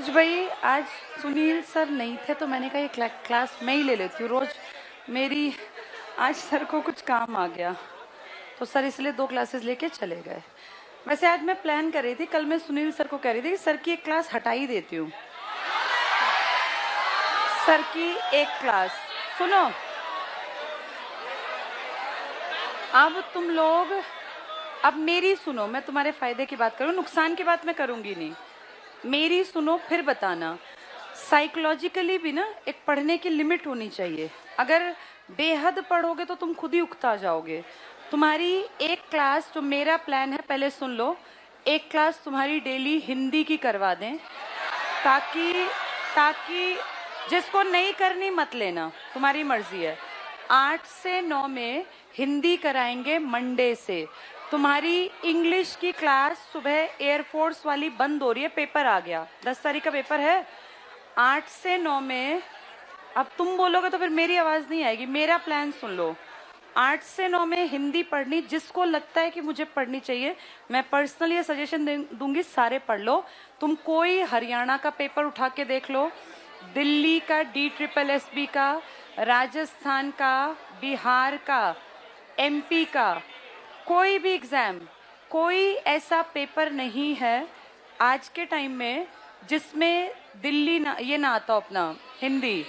भाई आज सुनील सर नहीं थे तो मैंने कहा ये क्लास मैं ही ले लेती हूँ रोज मेरी। आज सर को कुछ काम आ गया तो सर इसलिए 2 क्लासेस लेके चले गए। वैसे आज मैं प्लान कर रही थी, कल मैं सुनील सर को कह रही थी कि सर की एक क्लास हटा ही देती हूँ। सर की एक क्लास सुनो, अब तुम लोग अब मेरी सुनो, मैं तुम्हारे फायदे की बात करूँ, नुकसान की बात मैं करूंगी नहीं। मेरी सुनो फिर बताना। साइकोलॉजिकली भी ना एक पढ़ने की लिमिट होनी चाहिए। अगर बेहद पढ़ोगे तो तुम खुद ही उकता जाओगे। तुम्हारी एक क्लास, जो मेरा प्लान है, पहले सुन लो, एक क्लास तुम्हारी डेली हिंदी की करवा दें, ताकि ताकि जिसको नहीं करनी मत लेना, तुम्हारी मर्जी है। 8 से 9 में हिंदी कराएंगे मंडे से। तुम्हारी इंग्लिश की क्लास सुबह एयरफोर्स वाली बंद हो रही है, पेपर आ गया, 10 तारीख का पेपर है। 8 से 9 में, अब तुम बोलोगे तो फिर मेरी आवाज नहीं आएगी, मेरा प्लान सुन लो। 8 से 9 में हिंदी पढ़नी, जिसको लगता है कि मुझे पढ़नी चाहिए, मैं पर्सनली ये सजेशन दूंगी, सारे पढ़ लो। तुम कोई हरियाणा का पेपर उठा के देख लो, दिल्ली का DSSB का, राजस्थान का, बिहार का, MP का, कोई भी एग्जाम, कोई ऐसा पेपर नहीं है आज के टाइम में जिसमें दिल्ली ना, ये ना आता अपना हिंदी।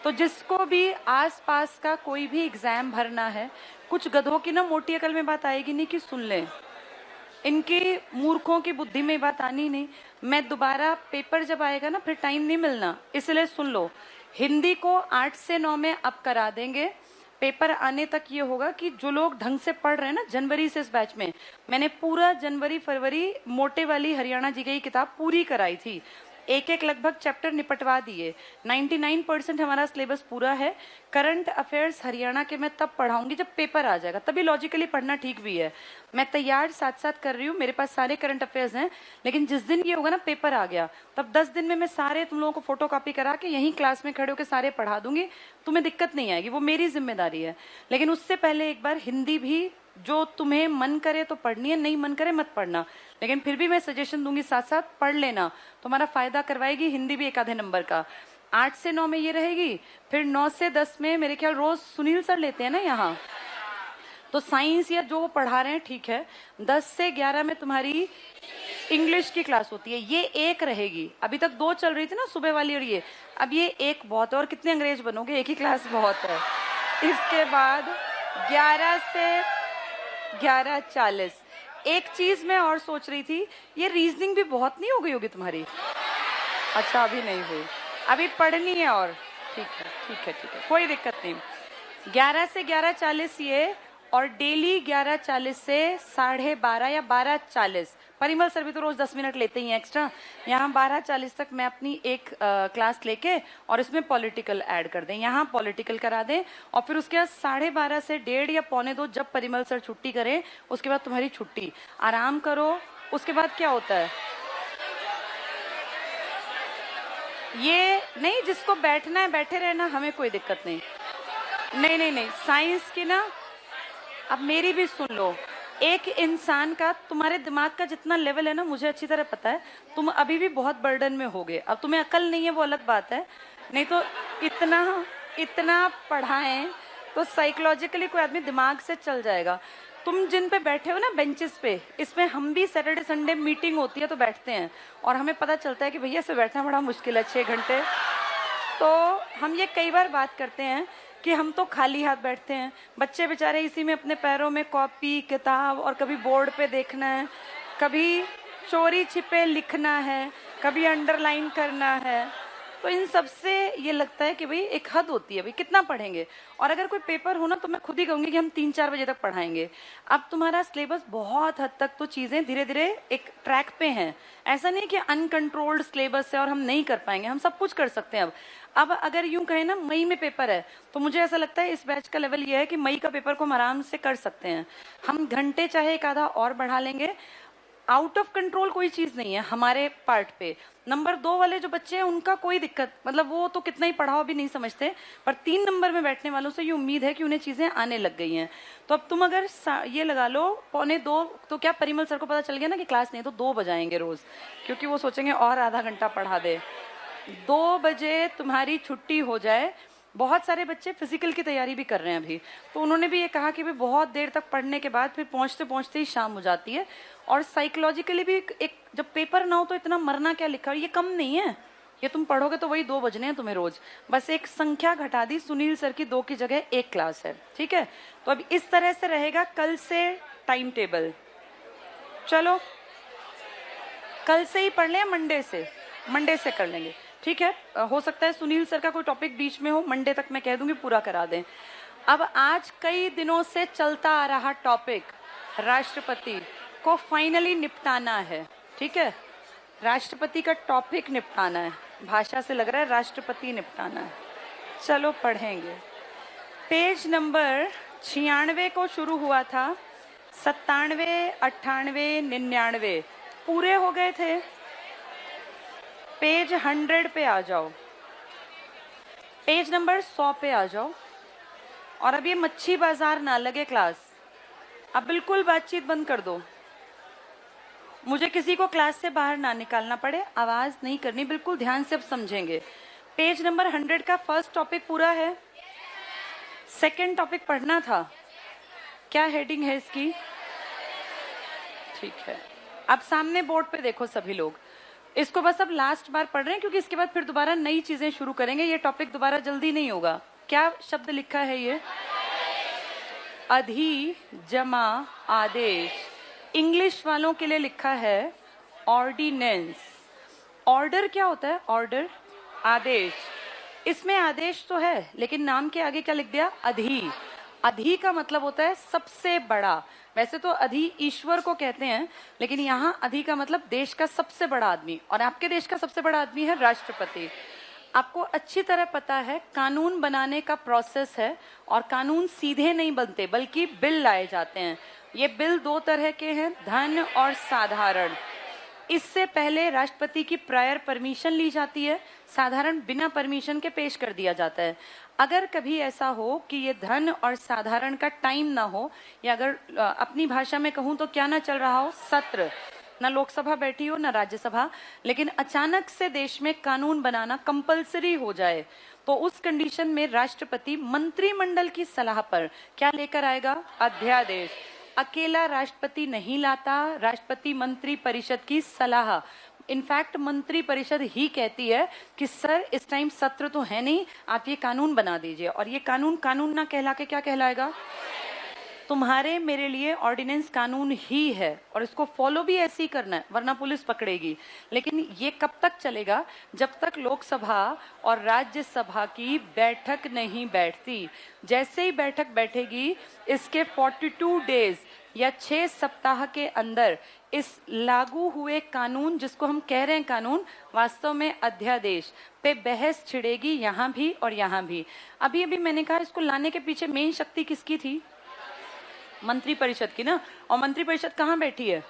तो जिसको भी आसपास का कोई भी एग्जाम भरना है, कुछ गधों की ना मोटी अकल में बात आएगी नहीं कि सुन ले, इनकी मूर्खों की बुद्धि में बात आनी नहीं। मैं दोबारा पेपर जब आएगा ना फिर टाइम नहीं मिलना, इसलिए सुन लो। हिंदी को 8 से 9 में अब करा देंगे। पेपर आने तक ये होगा कि जो लोग ढंग से पढ़ रहे हैं ना, जनवरी से इस बैच में मैंने पूरा जनवरी फरवरी मोटे वाली हरियाणा जी की किताब पूरी कराई थी, एक एक लगभग चैप्टर निपटवा दिए। 99% हमारा सिलेबस पूरा है। करंट अफेयर्स हरियाणा के मैं तब पढ़ाऊंगी जब पेपर आ जाएगा, तभी लॉजिकली पढ़ना ठीक भी है। मैं तैयार साथ साथ कर रही हूँ, मेरे पास सारे करंट अफेयर्स हैं, लेकिन जिस दिन ये होगा ना पेपर आ गया, तब 10 दिन में मैं सारे तुम लोगों को फोटो कॉपी करा के यहीं क्लास में खड़े होकर सारे पढ़ा दूंगी। तुम्हें दिक्कत नहीं आएगी, वो मेरी जिम्मेदारी है। लेकिन उससे पहले एक बार हिंदी भी जो तुम्हें मन करे तो पढ़नी है, नहीं मन करे मत पढ़ना, लेकिन फिर भी मैं सजेशन दूंगी साथ साथ पढ़ लेना, तुम्हारा फायदा करवाएगी हिंदी भी एक आधे नंबर का। 8 से 9 में ये रहेगी, फिर 9 से 10 में मेरे ख्याल रोज सुनील सर लेते हैं ना यहाँ, तो साइंस या जो वो पढ़ा रहे हैं ठीक है। 10 से 11 में तुम्हारी इंग्लिश की क्लास होती है, ये एक रहेगी। अभी तक 2 चल रही थी ना, सुबह वाली और ये, अब ये एक बहुत है। और कितने अंग्रेज बनोगे, एक ही क्लास बहुत है। इसके बाद 11 से 11:40। एक चीज मैं और सोच रही थी, ये रीजनिंग भी बहुत नहीं हो गई होगी तुम्हारी? अच्छा अभी नहीं हुई, अभी पढ़नी है और ठीक है ठीक है ठीक है, कोई दिक्कत नहीं। 11 से 11:40 ये, और डेली 11:40 से 12:30 या 12:40। परिमल सर भी तो रोज 10 मिनट लेते ही हैं एक्स्ट्रा। यहाँ 12:40 तक मैं अपनी एक क्लास लेके और इसमें पॉलिटिकल ऐड कर दें, यहाँ पॉलिटिकल करा दें। और फिर उसके बाद 12:30 से 1:30 या 1:45 जब परिमल सर छुट्टी करें, उसके बाद तुम्हारी छुट्टी, आराम करो। उसके बाद क्या होता है, ये नहीं, जिसको बैठना है बैठे रहना, हमें कोई दिक्कत नहीं। नहीं नहीं नहीं, साइंस की ना, अब मेरी भी सुन लो। एक इंसान का, तुम्हारे दिमाग का जितना लेवल है ना, मुझे अच्छी तरह पता है। तुम अभी भी बहुत बर्डन में होगे, अब तुम्हें अकल नहीं है वो अलग बात है, नहीं तो इतना इतना पढ़ाएं तो साइकोलॉजिकली कोई आदमी दिमाग से चल जाएगा। तुम जिन पे बैठे हो ना बेंचेस पे, इसमें हम भी सैटरडे संडे मीटिंग होती है तो बैठते हैं, और हमें पता चलता है कि भैया इससे बैठना बड़ा मुश्किल है 6 घंटे। तो हम ये कई बार बात करते हैं कि हम तो खाली हाथ बैठते हैं, बच्चे बेचारे इसी में अपने पैरों में कॉपी किताब, और कभी बोर्ड पे देखना है, कभी चोरी छिपे लिखना है, कभी अंडरलाइन करना है। तो इन सब से ये लगता है कि भाई एक हद होती है, भाई कितना पढ़ेंगे। और अगर कोई पेपर हो ना तो मैं खुद ही कहूंगी कि हम 3-4 बजे तक पढ़ाएंगे। अब तुम्हारा सिलेबस बहुत हद तक तो चीजें धीरे धीरे एक ट्रैक पे हैं, ऐसा नहीं कि अनकंट्रोल्ड सिलेबस है और हम नहीं कर पाएंगे, हम सब कुछ कर सकते हैं। अब अगर यूं कहें ना, मई में पेपर है, तो मुझे ऐसा लगता है इस बैच का लेवल ये है कि मई का पेपर को हम आराम से कर सकते हैं। हम घंटे चाहे एक आधा और बढ़ा लेंगे। आउट ऑफ कंट्रोल कोई चीज नहीं है हमारे पार्ट पे। नंबर 2 वाले जो बच्चे हैं उनका कोई दिक्कत, मतलब वो तो कितना ही पढ़ाओ भी नहीं समझते, पर 3 नंबर में बैठने वालों से ये उम्मीद है कि उन्हें चीजें आने लग गई हैं। तो अब तुम अगर ये लगा लो 1:45, तो क्या परिमल सर को पता चल गया ना कि क्लास नहीं है, तो 2 बजाएंगे रोज, क्योंकि वो सोचेंगे और आधा घंटा पढ़ा दे। 2 बजे तुम्हारी छुट्टी हो जाए। बहुत सारे बच्चे फिजिकल की तैयारी भी कर रहे हैं अभी, तो उन्होंने भी ये कहा कि भाई बहुत देर तक पढ़ने के बाद फिर पहुंचते पहुंचते ही शाम हो जाती है। और साइकोलॉजिकली भी एक जब पेपर ना हो तो इतना मरना क्या लिखा, ये कम नहीं है, ये तुम पढ़ोगे तो वही 2 बजने हैं तुम्हें रोज, बस एक संख्या घटा दी, सुनील सर की 2 की जगह 1 क्लास है, ठीक है। तो अब इस तरह से रहेगा कल से टाइम टेबल। चलो कल से ही पढ़ लें, मंडे से कर लेंगे, ठीक है। हो सकता है सुनील सर का कोई टॉपिक बीच में हो, मंडे तक मैं कह दूंगी पूरा करा दें। अब आज कई दिनों से चलता आ रहा टॉपिक राष्ट्रपति को फाइनली निपटाना है, ठीक है। राष्ट्रपति का टॉपिक निपटाना है, भाषा से लग रहा है राष्ट्रपति निपटाना है। चलो पढ़ेंगे। पेज नंबर 96 को शुरू हुआ था, 97, 98, 99 पूरे हो गए थे। पेज 100 पे आ जाओ, पेज नंबर 100 पे आ जाओ। और अब ये मच्छी बाजार ना लगे क्लास, अब बिल्कुल बातचीत बंद कर दो, मुझे किसी को क्लास से बाहर ना निकालना पड़े, आवाज नहीं करनी, बिल्कुल ध्यान से अब समझेंगे। पेज नंबर 100 का फर्स्ट टॉपिक पूरा है, सेकंड टॉपिक पढ़ना था। क्या हेडिंग है इसकी? ठीक है, अब सामने बोर्ड पे देखो सभी लोग, इसको बस अब लास्ट बार पढ़ रहे हैं क्योंकि इसके बाद फिर दोबारा नई चीजें शुरू करेंगे, ये टॉपिक दोबारा जल्दी नहीं होगा। क्या शब्द लिखा है ये? अधि जमा आदेश, इंग्लिश वालों के लिए लिखा है ऑर्डिनेंस। ऑर्डर क्या होता है? ऑर्डर आदेश, इसमें आदेश तो है लेकिन नाम के आगे क्या लिख दिया? अधि। अधि का मतलब होता है सबसे बड़ा, वैसे तो अधि ईश्वर को कहते हैं, लेकिन यहाँ अधि का मतलब देश का सबसे बड़ा आदमी, और आपके देश का सबसे बड़ा आदमी है राष्ट्रपति। आपको अच्छी तरह पता है कानून बनाने का प्रोसेस है, और कानून सीधे नहीं बनते बल्कि बिल लाए जाते हैं। ये बिल 2 तरह के हैं, धन और साधारण। इससे पहले राष्ट्रपति की प्रायर परमिशन ली जाती है, साधारण बिना परमिशन के पेश कर दिया जाता है। अगर कभी ऐसा हो कि ये धन और साधारण का टाइम ना हो, या अगर अपनी भाषा में कहूँ तो क्या ना चल रहा हो, सत्र, ना लोकसभा बैठी हो ना राज्यसभा, लेकिन अचानक से देश में कानून बनाना कंपलसरी हो जाए, तो उस कंडीशन में राष्ट्रपति मंत्रिमंडल की सलाह पर क्या लेकर आएगा? अध्यादेश। अकेला राष्ट्रपति नहीं लाता, राष्ट्रपति मंत्री परिषद की सलाह। इनफैक्ट मंत्री परिषद ही कहती है कि सर इस टाइम सत्र तो है नहीं, आप ये कानून बना दीजिए, और ये कानून ना कहला के क्या कहलाएगा? तुम्हारे मेरे लिए ऑर्डिनेंस कानून ही है, और इसको फॉलो भी ऐसे ही करना है, वरना पुलिस पकड़ेगी। लेकिन ये कब तक चलेगा? जब तक लोकसभा और राज्यसभा की बैठक नहीं बैठती। जैसे ही बैठक बैठेगी, इसके 42 डेज या 6 सप्ताह के अंदर इस लागू हुए कानून, जिसको हम कह रहे हैं कानून, वास्तव में अध्यादेश पे बहस छिड़ेगी, यहाँ भी और यहाँ भी। अभी अभी मैंने कहा इसको लाने के पीछे मेन शक्ति किसकी थी? मंत्री परिषद की ना। और मंत्री परिषद कहाँ बैठी है?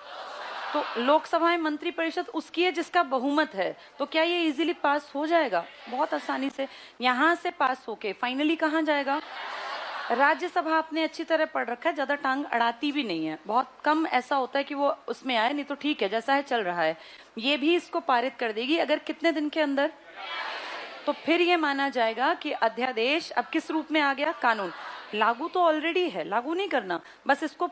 तो लोकसभा में मंत्री परिषद उसकी है जिसका बहुमत है। तो क्या ये इजीली पास हो जाएगा? बहुत आसानी से। यहाँ से पास होके फाइनली कहाँ जाएगा? राज्यसभा आपने अच्छी तरह पढ़ रखा है, ज्यादा टांग अड़ाती भी नहीं है, बहुत कम ऐसा होता है कि वो उसमें आए, नहीं तो ठीक है जैसा है चल रहा है। ये भी इसको पारित कर देगी, अगर कितने दिन के अंदर? तो फिर ये माना जाएगा कि अध्यादेश अब किस रूप में आ गया? कानून। लागू तो ऑलरेडी है, लागू नहीं करना, बस इसको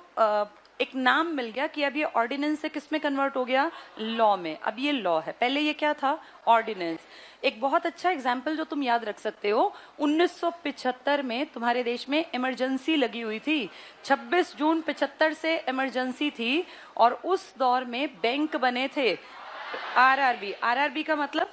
एक नाम मिल गया कि अब ये ऑर्डिनेंस से किस में कन्वर्ट हो गया? लॉ में। अब ये लॉ है, पहले ये क्या था? ऑर्डिनेंस। एक बहुत अच्छा एग्जाम्पल जो तुम याद रख सकते हो, 1975 में तुम्हारे देश में इमरजेंसी लगी हुई थी, 26 जून 75 से इमरजेंसी थी, और उस दौर में बैंक बने थे आरआरबी। आरआरबी का मतलब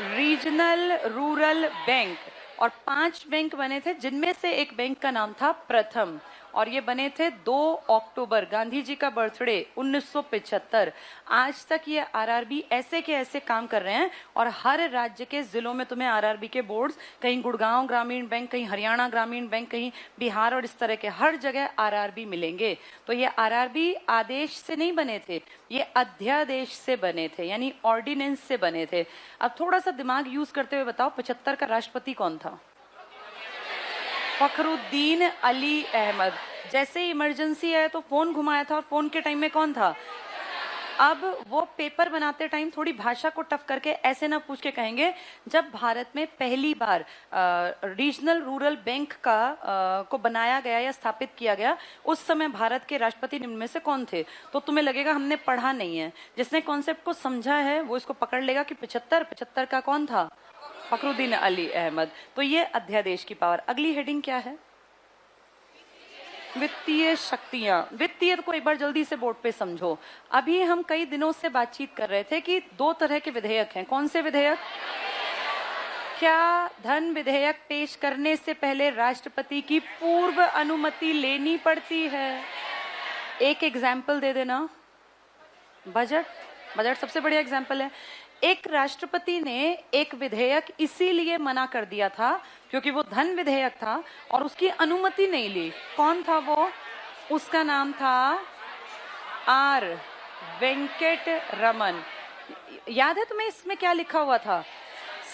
रीजनल रूरल बैंक, और 5 बैंक बने थे, जिनमें से एक बैंक का नाम था प्रथम। और ये बने थे 2 अक्टूबर, गांधी जी का बर्थडे 1975। आज तक ये आरआरबी ऐसे के ऐसे काम कर रहे हैं और हर राज्य के जिलों में तुम्हें आरआरबी के बोर्ड्स, कहीं गुड़गांव ग्रामीण बैंक, कहीं हरियाणा ग्रामीण बैंक, कहीं बिहार और इस तरह के हर जगह आरआरबी मिलेंगे। तो ये आरआरबी आदेश से नहीं बने थे, ये अध्यादेश से बने थे, यानी ऑर्डिनेंस से बने थे। अब थोड़ा सा दिमाग यूज करते हुए बताओ, 75 का राष्ट्रपति कौन था? फखरुद्दीन अली अहमद। जैसे ही इमरजेंसी आया तो फोन घुमाया था, और फोन के टाइम में कौन था? अब वो पेपर बनाते टाइम थोड़ी भाषा को टफ करके ऐसे ना पूछ के कहेंगे, जब भारत में पहली बार रीजनल रूरल बैंक को बनाया गया या स्थापित किया गया, उस समय भारत के राष्ट्रपति निम्न में से कौन थे? तो तुम्हें लगेगा हमने पढ़ा नहीं है। जिसने कॉन्सेप्ट को समझा है वो इसको पकड़ लेगा कि 75 का कौन था? फखरुद्दीन अली अहमद। तो ये अध्यादेश की पावर। अगली हेडिंग क्या है? वित्तीय शक्तियां। वित्तीय को एक बार जल्दी से बोर्ड पे समझो। अभी हम कई दिनों से बातचीत कर रहे थे कि 2 तरह के विधेयक हैं। कौन से विधेयक? क्या धन विधेयक पेश करने से पहले राष्ट्रपति की पूर्व अनुमति लेनी पड़ती है? एक एग्जाम्पल दे देना। बजट सबसे बढ़िया एग्जाम्पल है। एक राष्ट्रपति ने एक विधेयक इसीलिए मना कर दिया था क्योंकि वो धन विधेयक था और उसकी अनुमति नहीं ली। कौन था वो? उसका नाम था आर वेंकट रमन। याद है तुम्हें इसमें क्या लिखा हुआ था?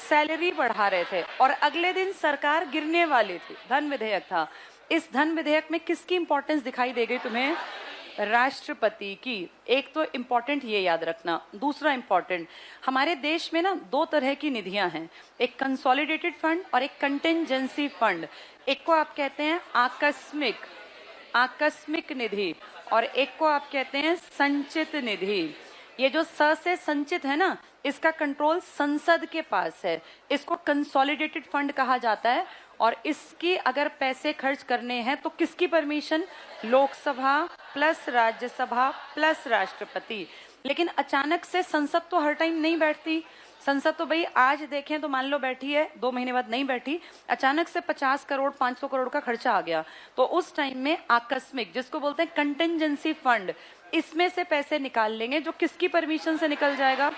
सैलरी बढ़ा रहे थे और अगले दिन सरकार गिरने वाली थी। धन विधेयक था। इस धन विधेयक में किसकी इंपॉर्टेंस दिखाई दे गई तुम्हें? राष्ट्रपति की। एक तो इंपॉर्टेंट ये याद रखना। दूसरा इंपॉर्टेंट, हमारे देश में ना 2 तरह की निधियां हैं, एक कंसोलिडेटेड फंड और एक कंटिंजेंसी फंड। एक को आप कहते हैं आकस्मिक निधि और एक को आप कहते हैं संचित निधि। ये जो स से संचित है ना, इसका कंट्रोल संसद के पास है। इसको कंसोलिडेटेड फंड कहा जाता है और इसकी अगर पैसे खर्च करने हैं तो किसकी permission? Lok Sabha plus Rajya Sabha plus राष्ट्रपति। लेकिन अचानक से संसद तो हर टाइम नहीं बैठती। संसद तो भाई आज देखें तो मान लो बैठी है, 2 महीने बाद नहीं बैठी। अचानक से 50 करोड़ 500 करोड़ का खर्चा आ गया तो उस टाइम में आकस्मिक, जिसको बोलते हैं कंटिंजेंसी फंड, इसमें से पैसे निकाल लेंगे। जो किसकी परमिशन से निकल जाएगा?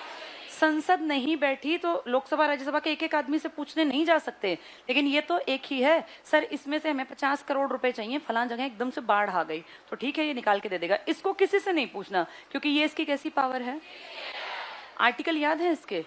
संसद नहीं बैठी तो लोकसभा राज्यसभा के एक आदमी से पूछने नहीं जा सकते। लेकिन ये तो एक ही है, सर इसमें से हमें 50 करोड़ रुपए चाहिए, फलां जगह एकदम से बाढ़ आ गई, तो ठीक है ये निकाल के दे देगा। इसको किसी से नहीं पूछना क्योंकि ये इसकी कैसी पावर है? आर्टिकल याद है इसके?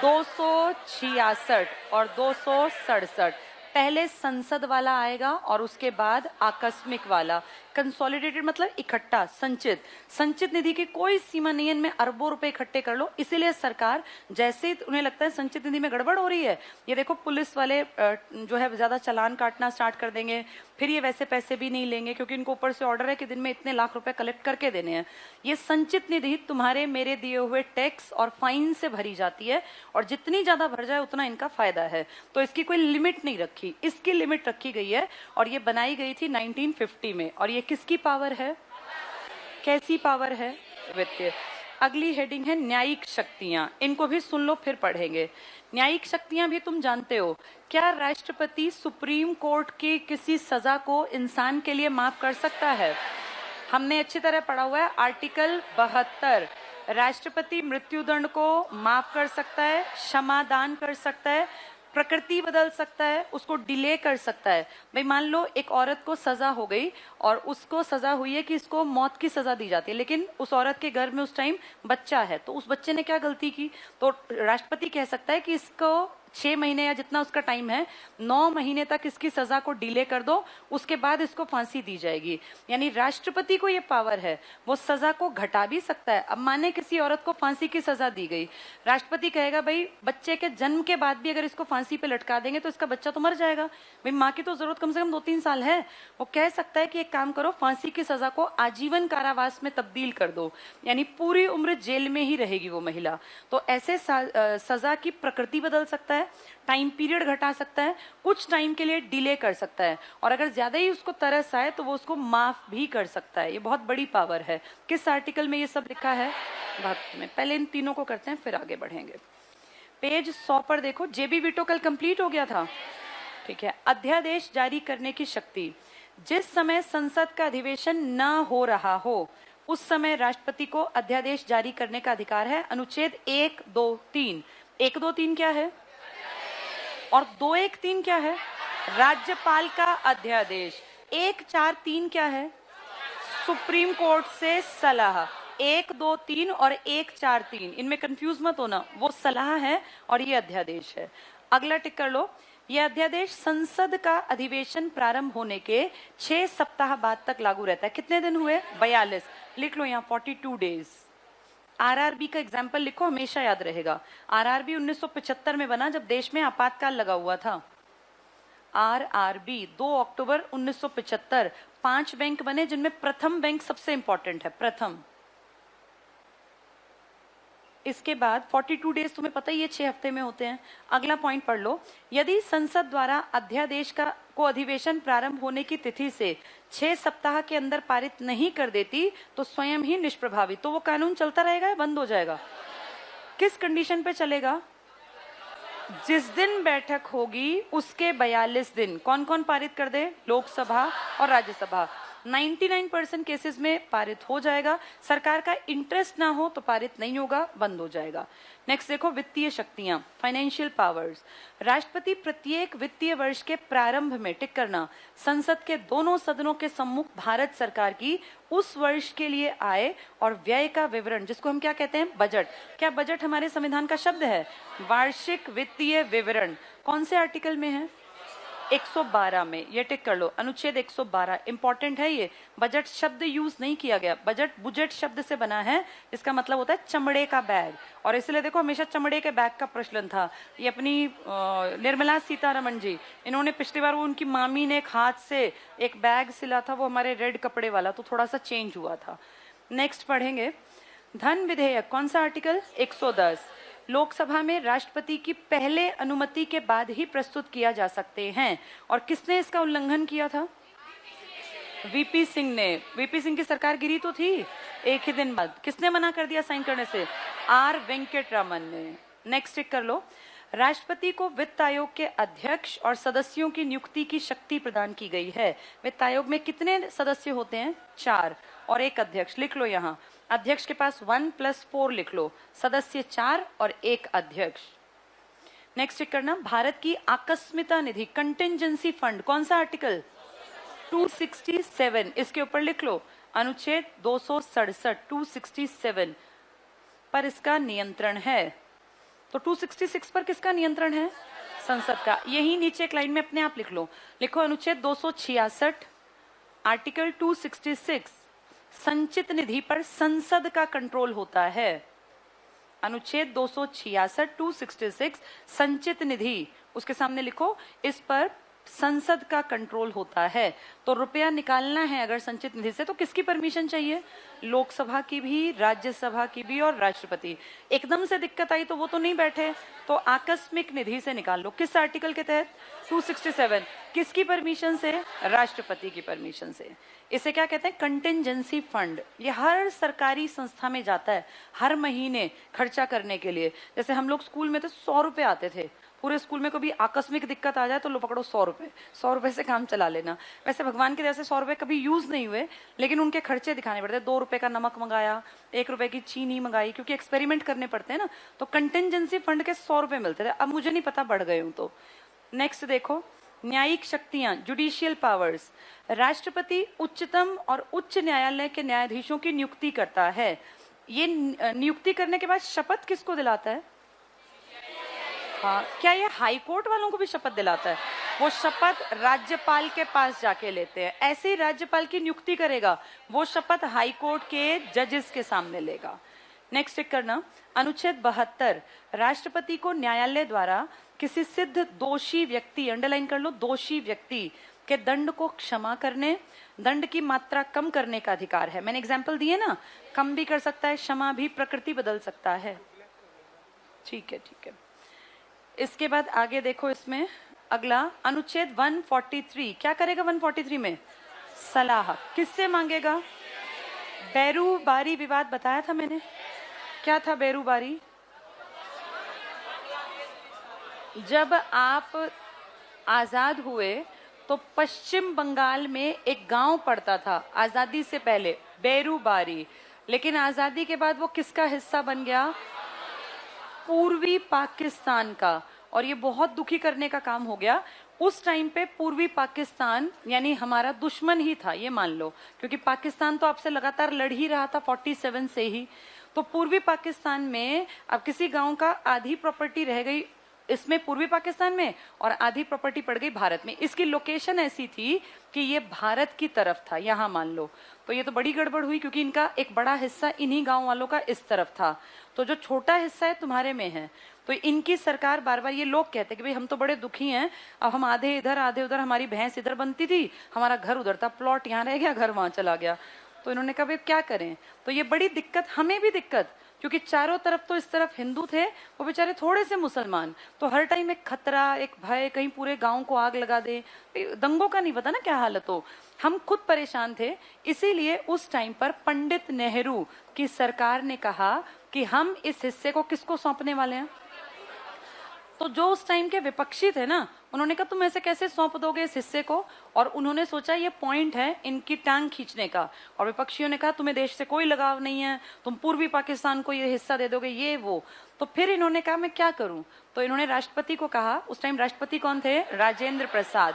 266 और 267। पहले संसद वाला आएगा और उसके बाद आकस्मिक वाला। कंसोलिडेटेड मतलब इकट्ठा, संचित निधि की कोई सीमा नहीं है, इनमें अरबों रुपए इकट्ठे कर लो। इसीलिए सरकार जैसे ही उन्हें लगता है संचित निधि में गड़बड़ हो रही है, ये देखो पुलिस वाले जो है ज्यादा चालान काटना स्टार्ट कर देंगे। फिर ये वैसे पैसे भी नहीं लेंगे क्योंकि इनको ऊपर से ऑर्डर है कि दिन में इतने लाख रुपए कलेक्ट करके देने हैं। ये संचित निधि तुम्हारे मेरे दिए हुए टैक्स और फाइन से भरी जाती है और जितनी ज्यादा भर जाए उतना इनका फायदा है। तो इसकी कोई लिमिट नहीं रखी, इसकी लिमिट रखी गई है और ये बनाई गई थी 1950 में। और ये किसकी पावर है? कैसी पावर है? वित्तीय। अगली हेडिंग है न्यायिक शक्तियां। इनको भी सुन लो फिर पढ़ेंगे। न्यायिक शक्तियां भी तुम जानते हो। क्या राष्ट्रपति सुप्रीम कोर्ट की किसी सजा को इंसान के लिए माफ कर सकता है? हमने अच्छी तरह पढ़ा हुआ है आर्टिकल 72। राष्ट्रपति मृत्युदंड को माफ कर सकता है, क्षमादान कर सकता है, प्रकृति बदल सकता है, उसको डिले कर सकता है। भाई मान लो एक औरत को सजा हो गई और उसको सजा हुई है कि इसको मौत की सजा दी जाती है, लेकिन उस औरत के घर में उस टाइम बच्चा है, तो उस बच्चे ने क्या गलती की? तो राष्ट्रपति कह सकता है कि इसको 6 महीने या जितना उसका टाइम है, 9 महीने तक इसकी सजा को डिले कर दो, उसके बाद इसको फांसी दी जाएगी। यानी राष्ट्रपति को ये पावर है, वो सजा को घटा भी सकता है। अब माने किसी औरत को फांसी की सजा दी गई, राष्ट्रपति कहेगा भाई बच्चे के जन्म के बाद भी अगर इसको फांसी पे लटका देंगे तो इसका बच्चा तो मर जाएगा। भाई माँ की तो जरूरत कम से कम 2-3 साल है। वो कह सकता है कि एक काम करो, फांसी की सजा को आजीवन कारावास में तब्दील कर दो, यानी पूरी उम्र जेल में ही रहेगी वो महिला। तो ऐसे सजा की प्रकृति बदल सकता है, टाइम पीरियड घटा सकता है, कुछ टाइम के लिए डिले कर सकता है, और अगर ज्यादा ही उसको तरस आए तो वो उसको माफ भी कर सकता है। ये बहुत बड़ी पावर है। किस आर्टिकल में ये सब लिखा है? भारत में। पहले इन तीनों को करते हैं फिर आगे बढ़ेंगे। पेज 100 पर देखो। जेबी वीटो कल कंप्लीट हो गया था, ठीक है। अध्यादेश जारी करने की शक्ति। जिस समय संसद का अधिवेशन न हो रहा हो उस समय राष्ट्रपति को अध्यादेश जारी करने का अधिकार है। अनुच्छेद 1, 2, 3। 1, 2, 3 क्या है और 2, 1, 3 क्या है? राज्यपाल का अध्यादेश। 1, 4, 3 क्या है? सुप्रीम कोर्ट से सलाह। 1, 2, 3 और 1, 4, 3 इनमें कंफ्यूज मत होना, वो सलाह है और ये अध्यादेश है। अगला टिक कर लो, यह अध्यादेश संसद का अधिवेशन प्रारंभ होने के 6 सप्ताह बाद तक लागू रहता है। कितने दिन हुए? 42। लिख लो यहाँ 42 डेज। आरआरबी का एग्जाम्पल लिखो, हमेशा याद रहेगा। आरआरबी 1975 में बना जब देश में आपातकाल लगा हुआ था। आरआरबी 2 अक्टूबर 1975। 5 बैंक बने जिनमें प्रथम बैंक सबसे इंपॉर्टेंट है, प्रथम। इसके बाद 42 डेज तुम्हें पता ही है 6 हफ्ते में होते हैं। अगला पॉइंट पढ़ लो, यदि संसद द्वारा अध्यादेश को अधिवेशन प्रारंभ होने की तिथि से 6 सप्ताह के अंदर पारित नहीं कर देती तो स्वयं ही निष्प्रभावी। तो वो कानून चलता रहेगा या बंद हो जाएगा? किस कंडीशन पे चलेगा? जिस दिन बैठक होगी उसके 42 दिन। कौन कौन पारित कर दे? लोकसभा और राज्यसभा। 99% केसेस में पारित हो जाएगा। सरकार का इंटरेस्ट ना हो तो पारित नहीं होगा, बंद हो जाएगा। नेक्स्ट देखो, वित्तीय शक्तियां, फाइनेंशियल पावर्स। राष्ट्रपति प्रत्येक वित्तीय वर्ष के प्रारंभ में, टिक करना, संसद के दोनों सदनों के सम्मुख भारत सरकार की उस वर्ष के लिए आय और व्यय का विवरण, जिसको हम क्या कहते हैं? बजट। क्या बजट हमारे संविधान का शब्द है? वार्षिक वित्तीय विवरण। कौन से आर्टिकल में है? 112 में। ये टिक कर लो, अनुच्छेद 112 इंपॉर्टेंट है। ये बजट शब्द यूज नहीं किया गया, बजट बुजेट शब्द से बना है। इसका मतलब होता है चमड़े का बैग, और इसलिए देखो हमेशा चमड़े के बैग का प्रचलन था। ये अपनी निर्मला सीतारमण जी, इन्होंने पिछली बार वो उनकी मामी ने एक हाथ से एक बैग सिला था, वो हमारे रेड कपड़े वाला, तो थोड़ा सा चेंज हुआ था। नेक्स्ट पढ़ेंगे धन विधेयक। कौन सा आर्टिकल? 110। लोकसभा में राष्ट्रपति की पहले अनुमति के बाद ही प्रस्तुत किया जा सकते हैं। और किसने इसका उल्लंघन किया था? वीपी सिंह ने। वीपी सिंह की सरकार गिरी तो थी एक ही दिन बाद। किसने मना कर दिया साइन करने से? आर वेंकटरामन ने। नेक्स्ट टिक कर लो, राष्ट्रपति को वित्त आयोग के अध्यक्ष और सदस्यों की नियुक्ति की शक्ति प्रदान की गई है। वित्त आयोग में कितने सदस्य होते हैं? 4 और 1 अध्यक्ष। लिख लो यहाँ, अध्यक्ष के पास 1 + 4 लिख लो, सदस्य 4 और 1 अध्यक्ष। नेक्स्ट टिक करना, भारत की आकस्मिकता निधि, कंटिंजेंसी फंड। कौन सा आर्टिकल? 267। इसके ऊपर लिख लो अनुच्छेद 267, 267 पर इसका नियंत्रण है। तो 266 पर किसका नियंत्रण है? संसद का। यही नीचे एक लाइन में अपने आप लिख लो, लिखो अनुच्छेद 266, आर्टिकल 266, संचित निधि पर संसद का कंट्रोल होता है। अनुच्छेद 266, 266 संचित निधि, उसके सामने लिखो इस पर संसद का कंट्रोल होता है। तो रुपया निकालना है अगर संचित निधि से तो किसकी परमिशन चाहिए? लोकसभा की भी, राज्यसभा की भी और राष्ट्रपति। एकदम से दिक्कत आई तो वो तो नहीं बैठे, तो आकस्मिक निधि से निकाल लो। किस आर्टिकल के तहत? 267। किसकी परमिशन से? राष्ट्रपति की परमिशन से। इसे क्या कहते हैं? Contingency fund. ये हर सरकारी संस्था में जाता है हर महीने खर्चा करने के लिए। जैसे हम लोग स्कूल में तो 100 रुपए आते थे, पूरे स्कूल में कभी आकस्मिक दिक्कत आ जाए तो लो पकड़ो 100 रुपए, 100 रुपए से काम चला लेना। वैसे भगवान की दया से 100 रुपए कभी यूज नहीं हुए, लेकिन उनके खर्चे दिखाने पड़ते। 2 रुपए का नमक मंगाया, 1 रुपए की चीनी मंगाई, क्योंकि एक्सपेरिमेंट करने पड़ते हैं ना। तो कंटिंजेंसी फंड के 100 रुपए मिलते थे। अब मुझे नहीं पता बढ़ गए हूं तो। नेक्स्ट देखो, न्यायिक शक्तियां, जुडिशियल पावर्स। राष्ट्रपति उच्चतम और उच्च न्यायालय के न्यायाधीशों की नियुक्ति करता है। ये नियुक्ति करने के बाद शपथ किसको दिलाता है? हाँ, क्या ये हाई कोर्ट वालों को भी शपथ दिलाता है? वो शपथ राज्यपाल के पास जाके लेते हैं। ऐसे ही राज्यपाल की नियुक्ति करेगा, वो शपथ हाई कोर्ट के जजेस के सामने लेगा। नेक्स्ट टिक करना, अनुच्छेद 72, राष्ट्रपति को न्यायालय द्वारा किसी सिद्ध दोषी व्यक्ति, अंडरलाइन कर लो, दोषी व्यक्ति के दंड को क्षमा करने, दंड की मात्रा कम करने का अधिकार है। मैंने एग्जाम्पल दिए ना, कम भी कर सकता है, क्षमा भी, प्रकृति बदल सकता है। ठीक है, ठीक है। इसके बाद आगे देखो, इसमें अगला अनुच्छेद 143, क्या करेगा 143 में? सलाह। किससे मांगेगा? बैरूबारी विवाद बताया था मैंने, क्या था बैरूबारी? जब आप आजाद हुए तो पश्चिम बंगाल में एक गांव पड़ता था आजादी से पहले, बेरूबारी, लेकिन आजादी के बाद वो किसका हिस्सा बन गया? पूर्वी पाकिस्तान का। और ये बहुत दुखी करने का काम हो गया। उस टाइम पे पूर्वी पाकिस्तान यानी हमारा दुश्मन ही था, ये मान लो, क्योंकि पाकिस्तान तो आपसे लगातार लड़ ही रहा था 47 से ही। तो पूर्वी पाकिस्तान में अब किसी गांव का आधी प्रॉपर्टी रह गई इसमें पूर्वी पाकिस्तान में और आधी प्रॉपर्टी पड़ गई भारत में। इसकी लोकेशन ऐसी थी कि ये भारत की तरफ था, यहां मान लो। तो ये तो बड़ी गड़बड़ हुई, क्योंकि इनका एक बड़ा हिस्सा इन्हीं गांव वालों का इस तरफ था, तो जो छोटा हिस्सा है तुम्हारे में है। तो इनकी सरकार बार बार, ये लोग कहते कि भाई हम तो बड़े दुखी हैं, अब हम आधे इधर आधे उधर, हमारी भैंस इधर बनती थी, हमारा घर उधर था, प्लॉट यहाँ रह गया, घर वहां चला गया। तो इन्होंने कहा भाई क्या करें। तो ये बड़ी दिक्कत, हमें भी दिक्कत, क्योंकि चारों तरफ तो इस तरफ हिंदू थे, वो बेचारे थोड़े से मुसलमान, तो हर टाइम एक खतरा, एक भय, कहीं पूरे गांव को आग लगा दे। दंगों का नहीं पता ना क्या हालत हो। हम खुद परेशान थे। इसीलिए उस टाइम पर पंडित नेहरू की सरकार ने कहा कि हम इस हिस्से को किसको सौंपने वाले हैं। तो जो उस टाइम के विपक्षी थे ना, उन्होंने कहा तुम ऐसे कैसे सौंप दोगे इस हिस्से को। और उन्होंने सोचा ये पॉइंट है इनकी टांग खींचने का। और विपक्षियों ने कहा तुम्हें देश से कोई लगाव नहीं है, तुम पूर्वी पाकिस्तान को ये हिस्सा दे दोगे, ये वो। तो फिर इन्होंने कहा मैं क्या करूं। तो इन्होंने राष्ट्रपति को कहा, उस टाइम राष्ट्रपति कौन थे? राजेंद्र प्रसाद,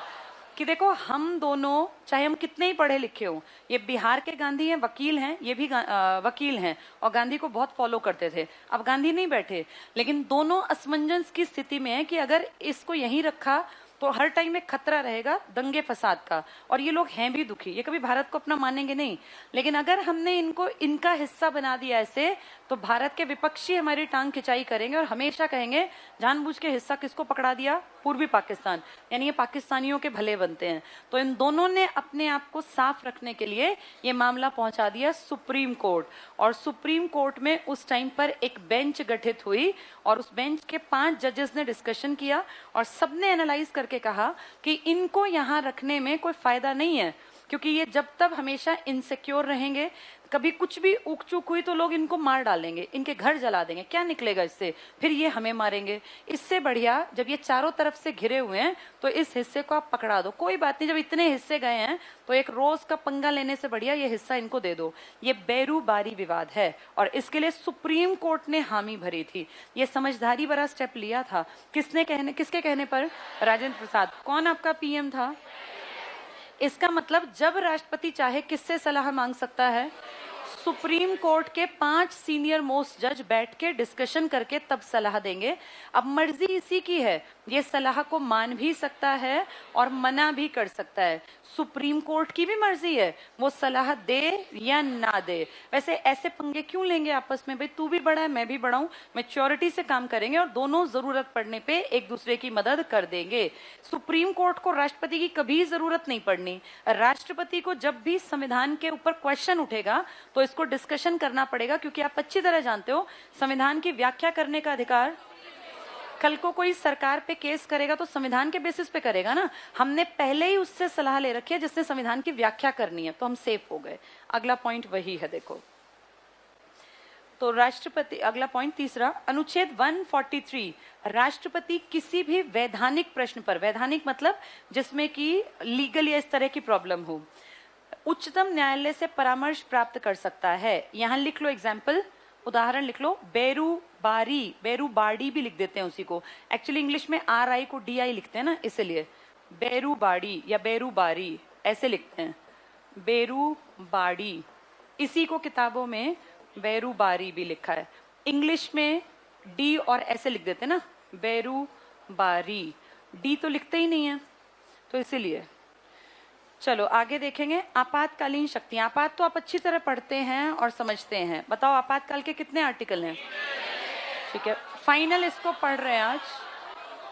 कि देखो हम दोनों, चाहे हम कितने ही पढ़े लिखे हों, ये बिहार के गांधी हैं, वकील हैं, ये भी वकील हैं और गांधी को बहुत फॉलो करते थे। अब गांधी नहीं बैठे, लेकिन दोनों असमंजस की स्थिति में है कि अगर इसको यहीं रखा तो हर टाइम एक खतरा रहेगा दंगे फसाद का। और ये लोग हैं भी दुखी, ये कभी भारत को अपना मानेंगे नहीं। लेकिन अगर हमने इनको इनका हिस्सा बना दिया ऐसे, तो भारत के विपक्षी हमारी टांग खिंचाई करेंगे और हमेशा कहेंगे जानबूझ के हिस्सा किसको पकड़ा दिया? पूर्वी पाकिस्तान, यानी ये पाकिस्तानियों के भले बनते हैं। तो इन दोनों ने अपने आप को साफ रखने के लिए ये मामला पहुंचा दिया सुप्रीम कोर्ट। और सुप्रीम कोर्ट में उस टाइम पर एक बेंच गठित हुई और उस बेंच के 5 जजेस ने डिस्कशन किया और सबने एनालाइज करके कहा कि इनको यहाँ रखने में कोई फायदा नहीं है, क्योंकि ये जब तक हमेशा इनसिक्योर रहेंगे, कभी कुछ भी ऊक चूक हुई तो लोग इनको मार डालेंगे, इनके घर जला देंगे, क्या निकलेगा इससे? फिर ये हमें मारेंगे। इससे बढ़िया जब ये चारों तरफ से घिरे हुए हैं तो इस हिस्से को आप पकड़ा दो, कोई बात नहीं। जब इतने हिस्से गए हैं तो एक रोज का पंगा लेने से बढ़िया ये हिस्सा इनको दे दो। ये बेरूबारी विवाद है और इसके लिए सुप्रीम कोर्ट ने हामी भरी थी। ये समझदारी भरा स्टेप लिया था। किसके कहने पर? राजेंद्र प्रसाद। कौन आपका पीएम था? इसका मतलब जब राष्ट्रपति चाहे किससे सलाह मांग सकता है? सुप्रीम कोर्ट के 5 सीनियर मोस्ट जज बैठ के डिस्कशन करके तब सलाह देंगे। अब मर्जी इसी की है, ये सलाह को मान भी सकता है और मना भी कर सकता है। सुप्रीम कोर्ट की भी मर्जी है, वो सलाह दे या ना दे। वैसे ऐसे पंगे क्यों लेंगे आपस में? भाई तू भी बड़ा है, मैं भी बड़ा हूं, मैच्योरिटी से काम करेंगे और दोनों जरूरत पड़ने पे एक दूसरे की मदद कर देंगे। सुप्रीम कोर्ट को राष्ट्रपति की कभी जरूरत नहीं पड़नी। राष्ट्रपति को जब भी संविधान के ऊपर क्वेश्चन उठेगा तो इसको डिस्कशन करना पड़ेगा, क्योंकि आप अच्छी तरह जानते हो संविधान की व्याख्या करने का अधिकार, कल को कोई सरकार पे केस करेगा तो संविधान के बेसिस पे करेगा ना। हमने पहले ही उससे सलाह ले रखी है जिसने संविधान की व्याख्या करनी है, तो हम सेफ हो गए। अगला पॉइंट वही है, देखो तो राष्ट्रपति, अगला पॉइंट तीसरा, अनुच्छेद 143, राष्ट्रपति किसी भी वैधानिक प्रश्न पर, वैधानिक मतलब जिसमें कि लीगल या इस तरह की प्रॉब्लम हो, उच्चतम न्यायालय से परामर्श प्राप्त कर सकता है। यहां लिख लो एग्जाम्पल, उदाहरण लिख लो, बेरूबारी, बेरूबाड़ी भी लिख देते हैं उसी को। एक्चुअली इंग्लिश में RI को DI लिखते हैं ना, इसलिए बेरूबाड़ी या बेरूबारी ऐसे लिखते हैं, बेरूबाड़ी। इसी को किताबों में बेरूबारी भी लिखा है। इंग्लिश में D और ऐसे लिख देते हैं ना, बेरूबारी। D तो लिखते ही नहीं है, तो इसीलिए। चलो आगे देखेंगे, आपातकालीन शक्तियां। आपात तो आप अच्छी तरह पढ़ते हैं और समझते हैं। बताओ आपातकाल के कितने आर्टिकल हैं? ठीक है, फाइनल इसको पढ़ रहे हैं आज,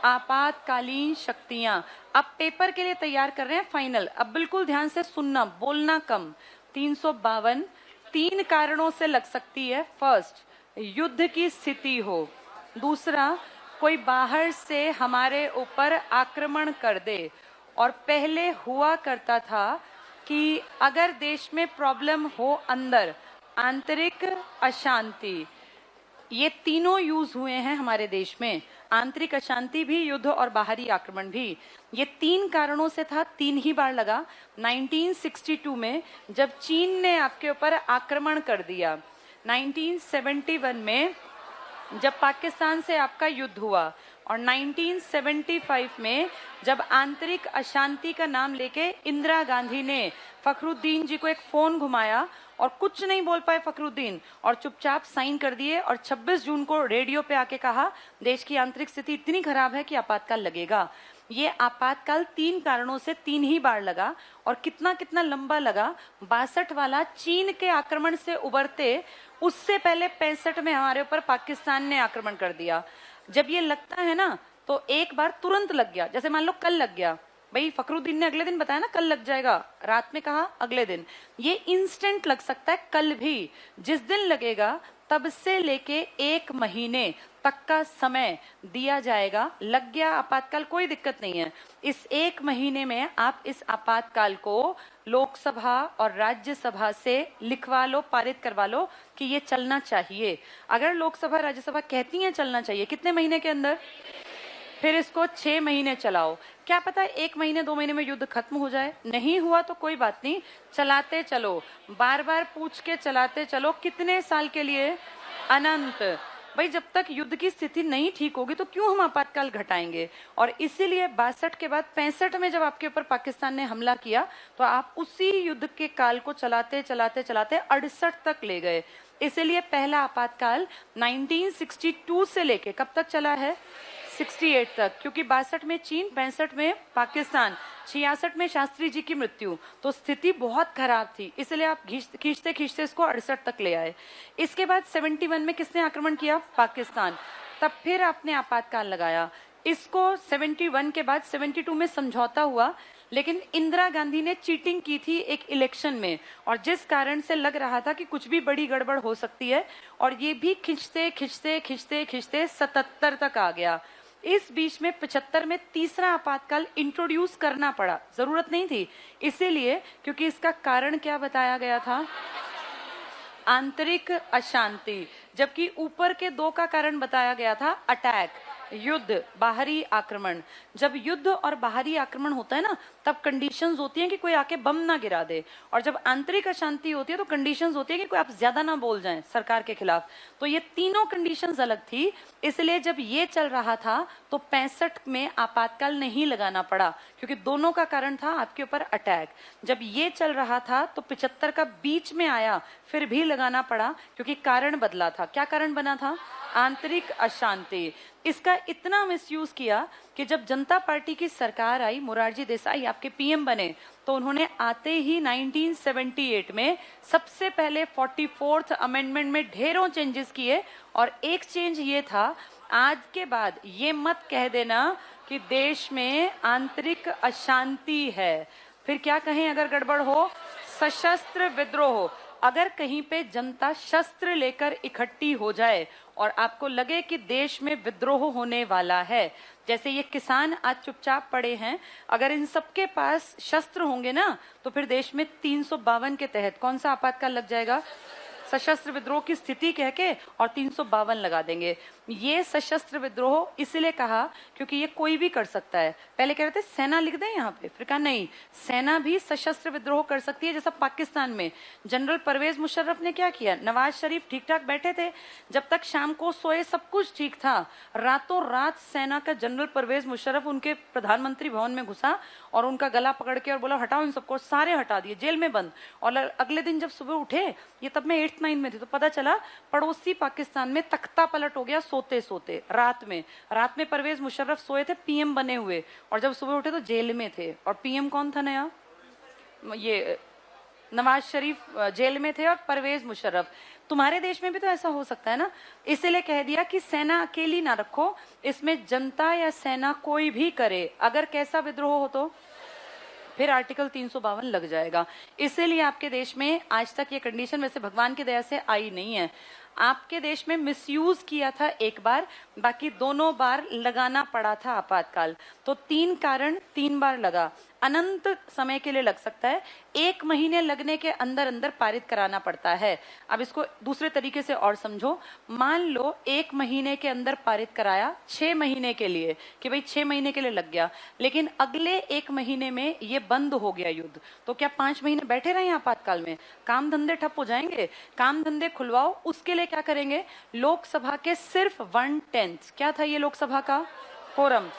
आपातकालीन शक्तियां। अब पेपर के लिए तैयार कर रहे हैं फाइनल। अब बिल्कुल ध्यान से सुनना, बोलना कम। 352 3 कारणों से लग सकती है। फर्स्ट, युद्ध की स्थिति हो। दूसरा, कोई बाहर से हमारे ऊपर आक्रमण कर दे। और पहले हुआ करता था कि अगर देश में प्रॉब्लम हो अंदर, आंतरिक अशांति, ये तीनों यूज हुए हैं हमारे देश में। आंतरिक अशांति भी, युद्ध और बाहरी आक्रमण भी। ये 3 कारणों से था, 3 ही बार लगा। 1962 में जब चीन ने आपके ऊपर आक्रमण कर दिया, 1971 में जब पाकिस्तान से आपका युद्ध हुआ, और 1975 में जब आंतरिक अशांति का नाम लेके इंदिरा गांधी ने फखरुद्दीन जी को एक फोन घुमाया और कुछ नहीं बोल पाए फखरुद्दीन, और चुपचाप साइन कर दिए, और 26 जून को रेडियो पे आके कहा देश की आंतरिक स्थिति इतनी खराब है कि आपातकाल लगेगा। ये आपातकाल 3 कारणों से 3 ही बार लगा, और कितना कितना लंबा लगा। 62 वाला चीन के आक्रमण से उबरते, उससे पहले 65 में हमारे ऊपर पाकिस्तान ने आक्रमण कर दिया। जब ये लगता है ना तो एक बार तुरंत लग गया, जैसे मान लो कल लग गया, भाई फखरुद्दीन ने अगले दिन बताया ना कल लग जाएगा, रात में कहा अगले दिन, ये इंस्टेंट लग सकता है कल भी। जिस दिन लगेगा तब से लेके 1 महीने तक का समय दिया जाएगा। लग गया आपातकाल, कोई दिक्कत नहीं है। इस 1 महीने में आप इस आपातकाल को लोकसभा और राज्यसभा से लिखवा लो, पारित करवा लो कि ये चलना चाहिए। अगर लोकसभा राज्यसभा कहती है चलना चाहिए, कितने महीने के अंदर, फिर इसको 6 महीने चलाओ। क्या पता 1 महीने 2 महीने में युद्ध खत्म हो जाए। नहीं हुआ तो कोई बात नहीं, चलाते चलो, बार बार पूछ के चलाते चलो। कितने साल के लिए? अनंत। भाई जब तक युद्ध की स्थिति नहीं ठीक होगी तो क्यों हम आपातकाल घटाएंगे। और इसीलिए 62 के बाद 65 में जब आपके ऊपर पाकिस्तान ने हमला किया तो आप उसी युद्ध के काल को चलाते चलाते चलाते 68 तक ले गए। इसीलिए पहला आपातकाल 1962 से लेके कब तक चला है? 68 तक, क्योंकि 62 में चीन, 65 में पाकिस्तान, 66 में शास्त्री जी की मृत्यु, तो स्थिति बहुत खराब थी। इसलिए आप खींचते खींचते इसको 68 तक ले आए। इसके बाद 71 में किसने आक्रमण किया? पाकिस्तान। तब फिर आपने आपातकाल लगाया। इसको 71 के बाद 72 में समझौता हुआ, लेकिन इंदिरा गांधी ने चीटिंग की थी एक इलेक्शन में, और जिस कारण से लग रहा था कि कुछ भी बड़ी गड़बड़ हो सकती है, और ये भी खिंचते खिंचते खिंचते खिंचते 77 तक आ गया। इस बीच में 75 में तीसरा आपातकाल इंट्रोड्यूस करना पड़ा, जरूरत नहीं थी, इसीलिए क्योंकि इसका कारण क्या बताया गया था? आंतरिक अशांति। जबकि ऊपर के 2 का कारण बताया गया था अटैक, युद्ध, बाहरी आक्रमण। जब युद्ध और बाहरी आक्रमण होता है ना, तब कंडीशंस होती हैं कि कोई आके बम ना गिरा दे, और जब आंतरिक अशांति होती है तो कंडीशंस होती है कि कोई आप ज्यादा ना बोल जाएं सरकार के खिलाफ। तो ये तीनों कंडीशंस अलग थी। इसलिए जब ये चल रहा था तो 65 में आपातकाल नहीं लगाना पड़ा, क्योंकि दोनों का कारण था आपके ऊपर अटैक। जब ये चल रहा था तो 75 का बीच में आया, फिर भी लगाना पड़ा, क्योंकि कारण बदला था। क्या कारण बना था? आंतरिक अशांति। इसका इतना मिसयूज किया कि जब जनता पार्टी की सरकार आई, मोरारजी देसाई आपके पीएम बने, तो उन्होंने आते ही 1978 में सबसे पहले 44th अमेंडमेंट में ढेरों चेंजेस किए, और एक चेंज ये था, आज के बाद ये मत कह देना कि देश में आंतरिक अशांति है। फिर क्या कहें अगर गड़बड़ हो? सशस्त्र विद्रोह। अगर कहीं पे जनता शस्त्र लेकर इकट्ठी हो जाए और आपको लगे कि देश में विद्रोह होने वाला है, जैसे ये किसान आज चुपचाप पड़े हैं, अगर इन सबके पास शस्त्र होंगे ना, तो फिर देश में 352 के तहत कौन सा आपातकाल लग जाएगा? सशस्त्र विद्रोह की स्थिति कह के और 352 लगा देंगे। ये सशस्त्र विद्रोह इसलिए कहा क्योंकि ये कोई भी कर सकता है। पहले कह रहे थे सेना लिख दें यहाँ पे, फिर कहा नहीं, सेना भी सशस्त्र विद्रोह कर सकती है। जैसा पाकिस्तान में जनरल परवेज मुशर्रफ ने क्या किया, नवाज शरीफ ठीक ठाक बैठे थे, जब तक शाम को सोए सब कुछ ठीक था, रातों रात सेना का जनरल परवेज मुशर्रफ उनके प्रधानमंत्री भवन में घुसा और उनका गला पकड़ के और बोला हटाओ इन सबको, सारे हटा दिए, जेल में बंद। और अगले दिन जब सुबह उठे, ये तब मैं 8th 9th में थी, तो पता चला पड़ोसी पाकिस्तान में तख्ता पलट हो गया सोते सोते। रात में परवेज मुशर्रफ सोए थे पीएम बने हुए, और जब सुबह उठे तो जेल में थे। और पीएम कौन था नया? ये नवाज शरीफ जेल में थे और परवेज मुशर्रफ। तुम्हारे देश में भी तो ऐसा हो सकता है ना, इसीलिए कह दिया कि सेना अकेली ना रखो, इसमें जनता या सेना कोई भी करे, अगर कैसा विद्रोह हो तो फिर आर्टिकल 352 लग जाएगा। इसीलिए आपके देश में आज तक ये कंडीशन वैसे भगवान की दया से आई नहीं है। आपके देश में मिसयूज किया था एक बार, बाकी दोनों बार लगाना पड़ा था आपातकाल। तो 3 कारण 3 बार लगा, अनंत समय के लिए लग सकता है, 1 महीने लगने के अंदर अंदर पारित कराना पड़ता है। अब इसको दूसरे तरीके से और समझो, मान लो 1 महीने के अंदर पारित कराया 6 महीने के लिए, कि भाई 6 महीने के लिए लग गया, लेकिन अगले 1 महीने में ये बंद हो गया युद्ध, तो क्या 5 महीने बैठे रहे आपातकाल में? काम धंधे ठप हो जाएंगे। काम धंधे खुलवाओ, उसके लिए क्या करेंगे? लोकसभा के सिर्फ 1/10, क्या था ये लोकसभा का कोरम,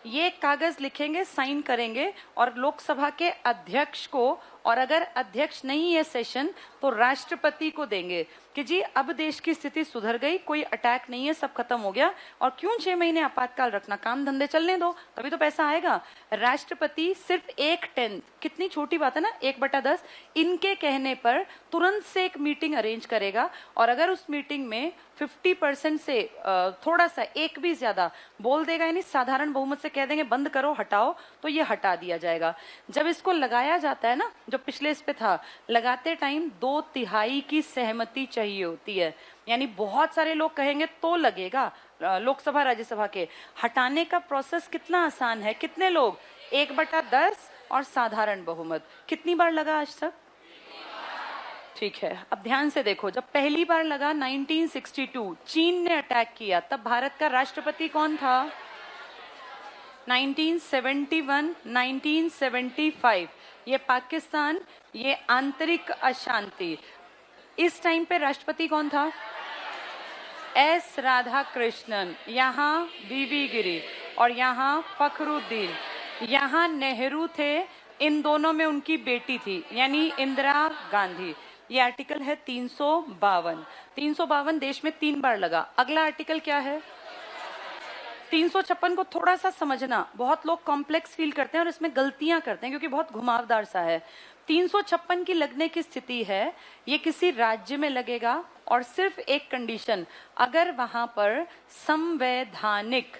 ये कागज लिखेंगे, साइन करेंगे और लोकसभा के अध्यक्ष को, और अगर अध्यक्ष नहीं है सेशन तो राष्ट्रपति को देंगे कि जी अब देश की स्थिति सुधर गई, कोई अटैक नहीं है, सब खत्म हो गया, और क्यों 6 महीने आपातकाल रखना, काम धंधे चलने दो, तभी तो पैसा आएगा। राष्ट्रपति सिर्फ 1/10, कितनी छोटी बात है ना, 1/10, इनके कहने पर तुरंत से एक मीटिंग अरेंज करेगा, और अगर उस मीटिंग में 50% से थोड़ा सा एक भी ज्यादा बोल देगा, यानी साधारण बहुमत से कह देंगे बंद करो, हटाओ, तो ये हटा दिया जाएगा। जब इसको लगाया जाता है ना, जो पिछले इस पे था, लगाते टाइम 2/3 की सहमति चाहिए होती है, यानी बहुत सारे लोग कहेंगे तो लगेगा। लोकसभा राज्यसभा के हटाने का प्रोसेस कितना आसान है, कितने लोग, 1/10 और साधारण बहुमत। कितनी बार लगा आज तक? ठीक है, अब ध्यान से देखो, जब पहली बार लगा 1962, चीन ने अटैक किया, तब भारत का राष्ट्रपति कौन था? 1971, 1975, ये पाकिस्तान, ये आंतरिक अशांति, इस टाइम पे राष्ट्रपति कौन था? एस राधाकृष्णन, यहाँ बीबी गिरी और यहाँ फखरुद्दीन, यहाँ नेहरू थे, इन दोनों में उनकी बेटी थी यानी इंदिरा गांधी। ये आर्टिकल है 352। 352 देश में 3 बार लगा। अगला आर्टिकल क्या है? 356 को थोड़ा सा समझना, बहुत लोग कॉम्प्लेक्स फील करते हैं और इसमें गलतियां करते हैं क्योंकि बहुत घुमावदार सा है। 356 की लगने की स्थिति है, ये किसी राज्य में लगेगा और सिर्फ एक कंडीशन, अगर वहां पर संवैधानिक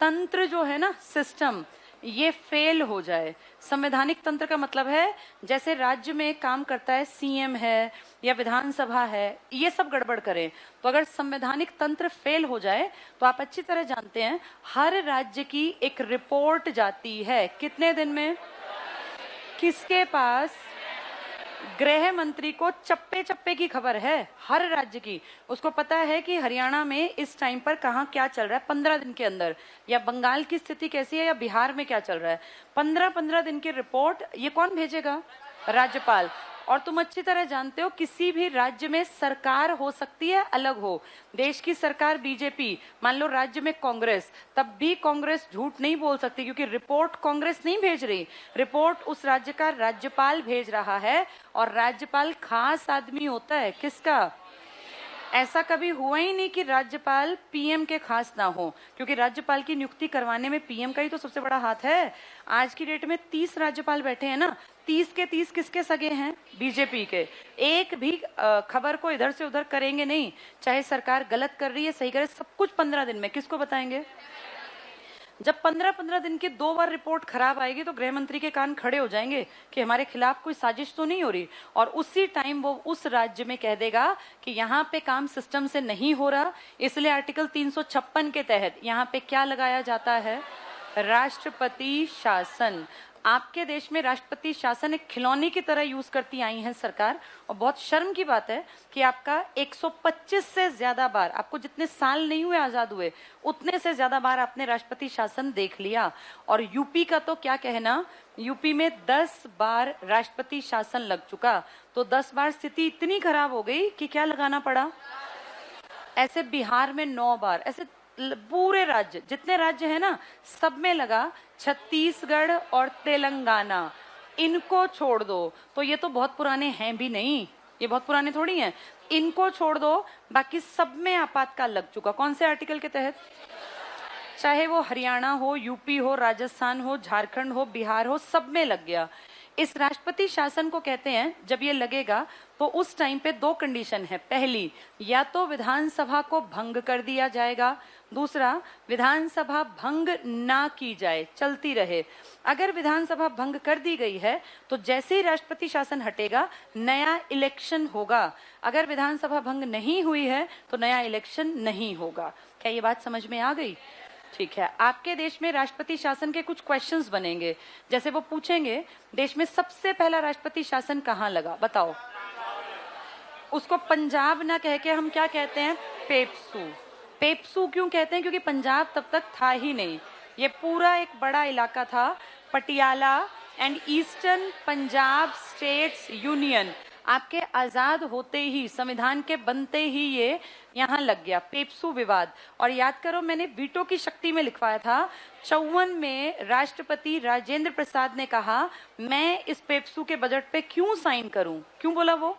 तंत्र जो है ना, सिस्टम, ये फेल हो जाए। संवैधानिक तंत्र का मतलब है जैसे राज्य में काम करता है, सीएम है या विधानसभा है, ये सब गड़बड़ करें, तो अगर संवैधानिक तंत्र फेल हो जाए तो आप अच्छी तरह जानते हैं हर राज्य की एक रिपोर्ट जाती है, कितने दिन में? किसके पास? गृह मंत्री को चप्पे चप्पे की खबर है हर राज्य की, उसको पता है कि हरियाणा में इस टाइम पर कहाँ क्या चल रहा है 15 दिन के अंदर, या बंगाल की स्थिति कैसी है या बिहार में क्या चल रहा है। 15-15 दिन की रिपोर्ट ये कौन भेजेगा? राज्यपाल। और तुम अच्छी तरह जानते हो किसी भी राज्य में सरकार हो सकती है अलग हो, देश की सरकार बीजेपी, मान लो राज्य में कांग्रेस, तब भी कांग्रेस झूठ नहीं बोल सकती क्योंकि रिपोर्ट कांग्रेस नहीं भेज रही, रिपोर्ट उस राज्य का राज्यपाल भेज रहा है, और राज्यपाल खास आदमी होता है। किसका? ऐसा कभी हुआ ही नहीं कि राज्यपाल पीएम के खास ना हो, क्योंकि राज्यपाल की नियुक्ति करवाने में पीएम का ही तो सबसे बड़ा हाथ है। आज की डेट में 30 राज्यपाल बैठे हैं ना, 30 के 30 किसके सगे हैं? बीजेपी के। एक भी खबर को इधर से उधर करेंगे नहीं, चाहे सरकार गलत कर रही है सही करे, सब कुछ 15 दिन में। किसको बताएंगे? जब 15-15 दिन की 2 बार रिपोर्ट खराब आएगी तो गृह मंत्री के कान खड़े हो जाएंगे कि हमारे खिलाफ कोई साजिश तो नहीं हो रही, और उसी टाइम वो उस राज्य में कह देगा कि यहाँ पे काम सिस्टम से नहीं हो रहा। इसलिए आर्टिकल 356 के तहत यहाँ पे क्या लगाया जाता है? राष्ट्रपति शासन। आपके देश में राष्ट्रपति शासन एक खिलौने की तरह यूज करती आई है सरकार, और बहुत शर्म की बात है कि आपका 125 से ज्यादा बार, आपको जितने साल नहीं हुए आजाद हुए उतने से ज्यादा बार आपने राष्ट्रपति शासन देख लिया। और यूपी का तो क्या कहना, यूपी में 10 बार राष्ट्रपति शासन लग चुका, तो 10 बार स्थिति इतनी खराब हो गई कि क्या लगाना पड़ा? ऐसे बिहार में 9 बार, ऐसे पूरे राज्य, जितने राज्य है ना सब में लगा। छत्तीसगढ़ और तेलंगाना, इनको छोड़ दो, तो ये तो बहुत पुराने हैं भी नहीं, ये बहुत पुराने थोड़ी हैं, इनको छोड़ दो, बाकी सब में आपातकाल लग चुका। कौन से आर्टिकल के तहत? चाहे वो हरियाणा हो, यूपी हो, राजस्थान हो, झारखंड हो, बिहार हो, सब में लग गया। इस राष्ट्रपति शासन को कहते हैं जब ये लगेगा तो उस टाइम पे दो कंडीशन है। पहली, या तो विधानसभा को भंग कर दिया जाएगा, दूसरा विधानसभा भंग ना की जाए, चलती रहे। अगर विधानसभा भंग कर दी गई है तो जैसे ही राष्ट्रपति शासन हटेगा नया इलेक्शन होगा। अगर विधानसभा भंग नहीं हुई है तो नया इलेक्शन नहीं होगा। क्या ये बात समझ में आ गई? ठीक है। आपके देश में राष्ट्रपति शासन के कुछ क्वेश्चंस बनेंगे, जैसे वो पूछेंगे देश में सबसे पहला राष्ट्रपति शासन कहाँ लगा, बताओ। उसको पंजाब ना कह के हम क्या कहते हैं? पेप्सू। पेप्सू क्यों कहते हैं? क्योंकि पंजाब तब तक था ही नहीं। ये पूरा एक बड़ा इलाका था, Patiala and eastern Punjab states union. आपके आजाद होते ही, संविधान के बनते ही ये यहाँ लग गया, पेप्सू विवाद। और याद करो मैंने वीटो की शक्ति में लिखवाया था, 54 में राष्ट्रपति राजेंद्र प्रसाद ने कहा मैं इस पेप्सू के बजट पे क्यों साइन करूं। क्यों बोला वो?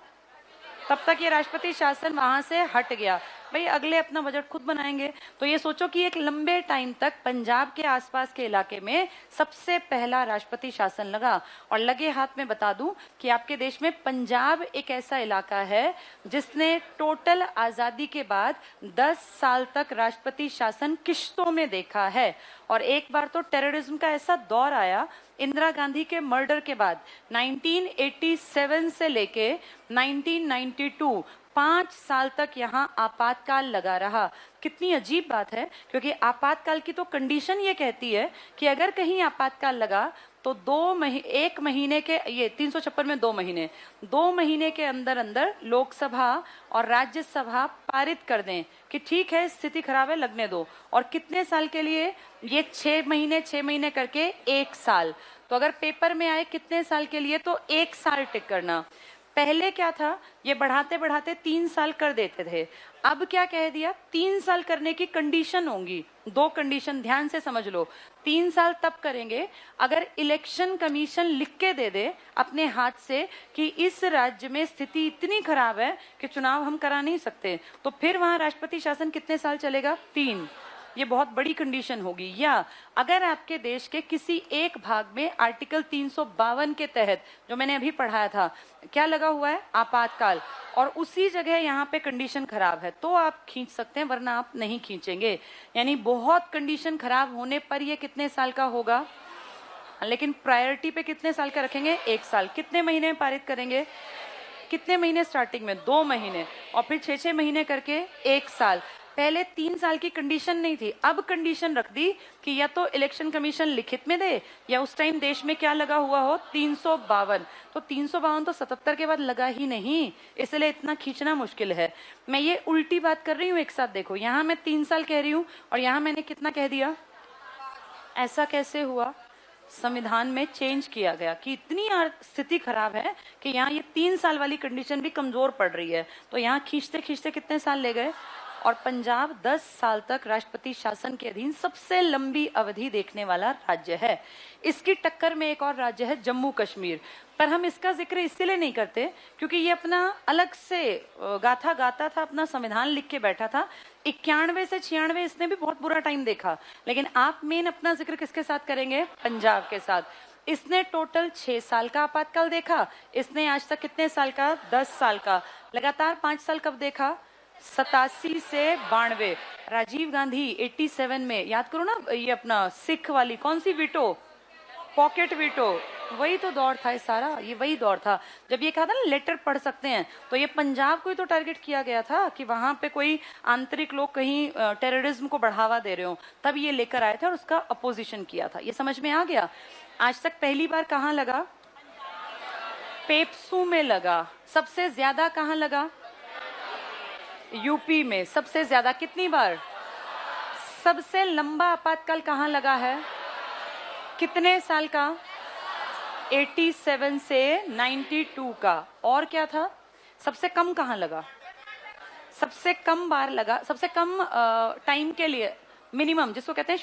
तब तक ये राष्ट्रपति शासन वहां से हट गया। भाई अगले अपना बजट खुद बनाएंगे। तो ये सोचो कि एक लंबे टाइम तक पंजाब के आसपास के इलाके में सबसे पहला राष्ट्रपति शासन लगा। और लगे हाथ में बता दूं कि आपके देश में पंजाब एक ऐसा इलाका है जिसने टोटल आजादी के बाद 10 साल तक राष्ट्रपति शासन किश्तों में देखा है। और एक बार तो टेररिज्म का ऐसा दौर आया इंदिरा गांधी के मर्डर के बाद, 1987 से लेके 1992 5 साल तक यहाँ आपातकाल लगा रहा। कितनी अजीब बात है, क्योंकि आपातकाल की तो कंडीशन ये कहती है कि अगर कहीं आपातकाल लगा तो 1 महीने के, ये 356 में 2 महीने के अंदर अंदर लोकसभा और राज्यसभा पारित कर दें कि ठीक है स्थिति खराब है लगने दो। और कितने साल के लिए? ये 6 महीने करके 1 साल। तो अगर पेपर में आए कितने साल के लिए, तो 1 साल टिक करना। पहले क्या था, ये बढ़ाते बढ़ाते 3 साल कर देते थे। अब क्या कह दिया, 3 साल करने की कंडीशन होंगी। 2 कंडीशन ध्यान से समझ लो। 3 साल तब करेंगे अगर इलेक्शन कमीशन लिख के दे दे अपने हाथ से कि इस राज्य में स्थिति इतनी खराब है कि चुनाव हम करा नहीं सकते, तो फिर वहां राष्ट्रपति शासन कितने साल चलेगा? 3। ये बहुत बड़ी कंडीशन होगी। या अगर आपके देश के किसी एक भाग में आर्टिकल 352 के तहत, जो मैंने अभी पढ़ाया था, क्या लगा हुआ है? आपातकाल, और उसी जगह यहाँ पे कंडीशन खराब है तो आप खींच सकते हैं, वरना आप नहीं खींचेंगे। यानी बहुत कंडीशन खराब होने पर ये कितने साल का होगा? लेकिन प्रायोरिटी पे कितने साल का रखेंगे? 1 साल। कितने महीने में पारित करेंगे? कितने महीने स्टार्टिंग में? 2 महीने, और फिर 6 महीने करके 1 साल। पहले 3 साल की कंडीशन नहीं थी, अब कंडीशन रख दी कि या तो इलेक्शन कमीशन लिखित में दे, या उस टाइम देश में क्या लगा हुआ हो? 352। तो 352 तो 77 के बाद लगा ही नहीं, इसलिए इतना खींचना मुश्किल है। मैं ये उल्टी बात कर रही हूँ, एक साथ देखो। यहाँ मैं 3 साल कह रही हूँ और यहाँ मैंने कितना कह दिया? ऐसा कैसे हुआ? संविधान में चेंज किया गया कि इतनी स्थिति खराब है कि यहाँ ये 3 साल वाली कंडीशन भी कमजोर पड़ रही है, तो यहाँ खींचते खींचते कितने साल ले गए। और पंजाब 10 साल तक राष्ट्रपति शासन के अधीन सबसे लंबी अवधि देखने वाला राज्य है। इसकी टक्कर में एक और राज्य है जम्मू कश्मीर, पर हम इसका जिक्र इसलिए नहीं करते क्योंकि ये अपना अलग से गाथा गाता था, अपना संविधान लिख के बैठा था। 91 से 96 इसने भी बहुत बुरा टाइम देखा, लेकिन आप मेन अपना जिक्र किसके साथ करेंगे? पंजाब के साथ। इसने टोटल 6 साल का आपातकाल देखा। इसने आज तक कितने साल का? 10 साल का। लगातार 5 साल कब देखा? 87 से 92। राजीव गांधी 87 में, याद करो ना, ये अपना सिख वाली कौन सी वीटो? Pocket veto. वही तो दौर था ये सारा, ये वही दौर था जब ये कहा था ना लेटर पढ़ सकते हैं, तो ये पंजाब को ही तो टारगेट किया गया था कि वहां पे कोई आंतरिक लोग कहीं टेररिज्म को बढ़ावा दे रहे हो, तब ये लेकर आए थे और उसका अपोजिशन किया था। ये समझ में आ गया? आज तक पहली बार कहाँ लगा? पेप्सू में लगा। सबसे ज्यादा कहाँ लगा? यूपी में सबसे ज्यादा। कितनी बार? सबसे लंबा आपातकाल कहाँ लगा है? कितने साल का? 87 से 92 का। और क्या था? सबसे कम कहाँ लगा? सबसे कम बार लगा, सबसे कम टाइम के लिए, मिनिमम जिसको कहते हैं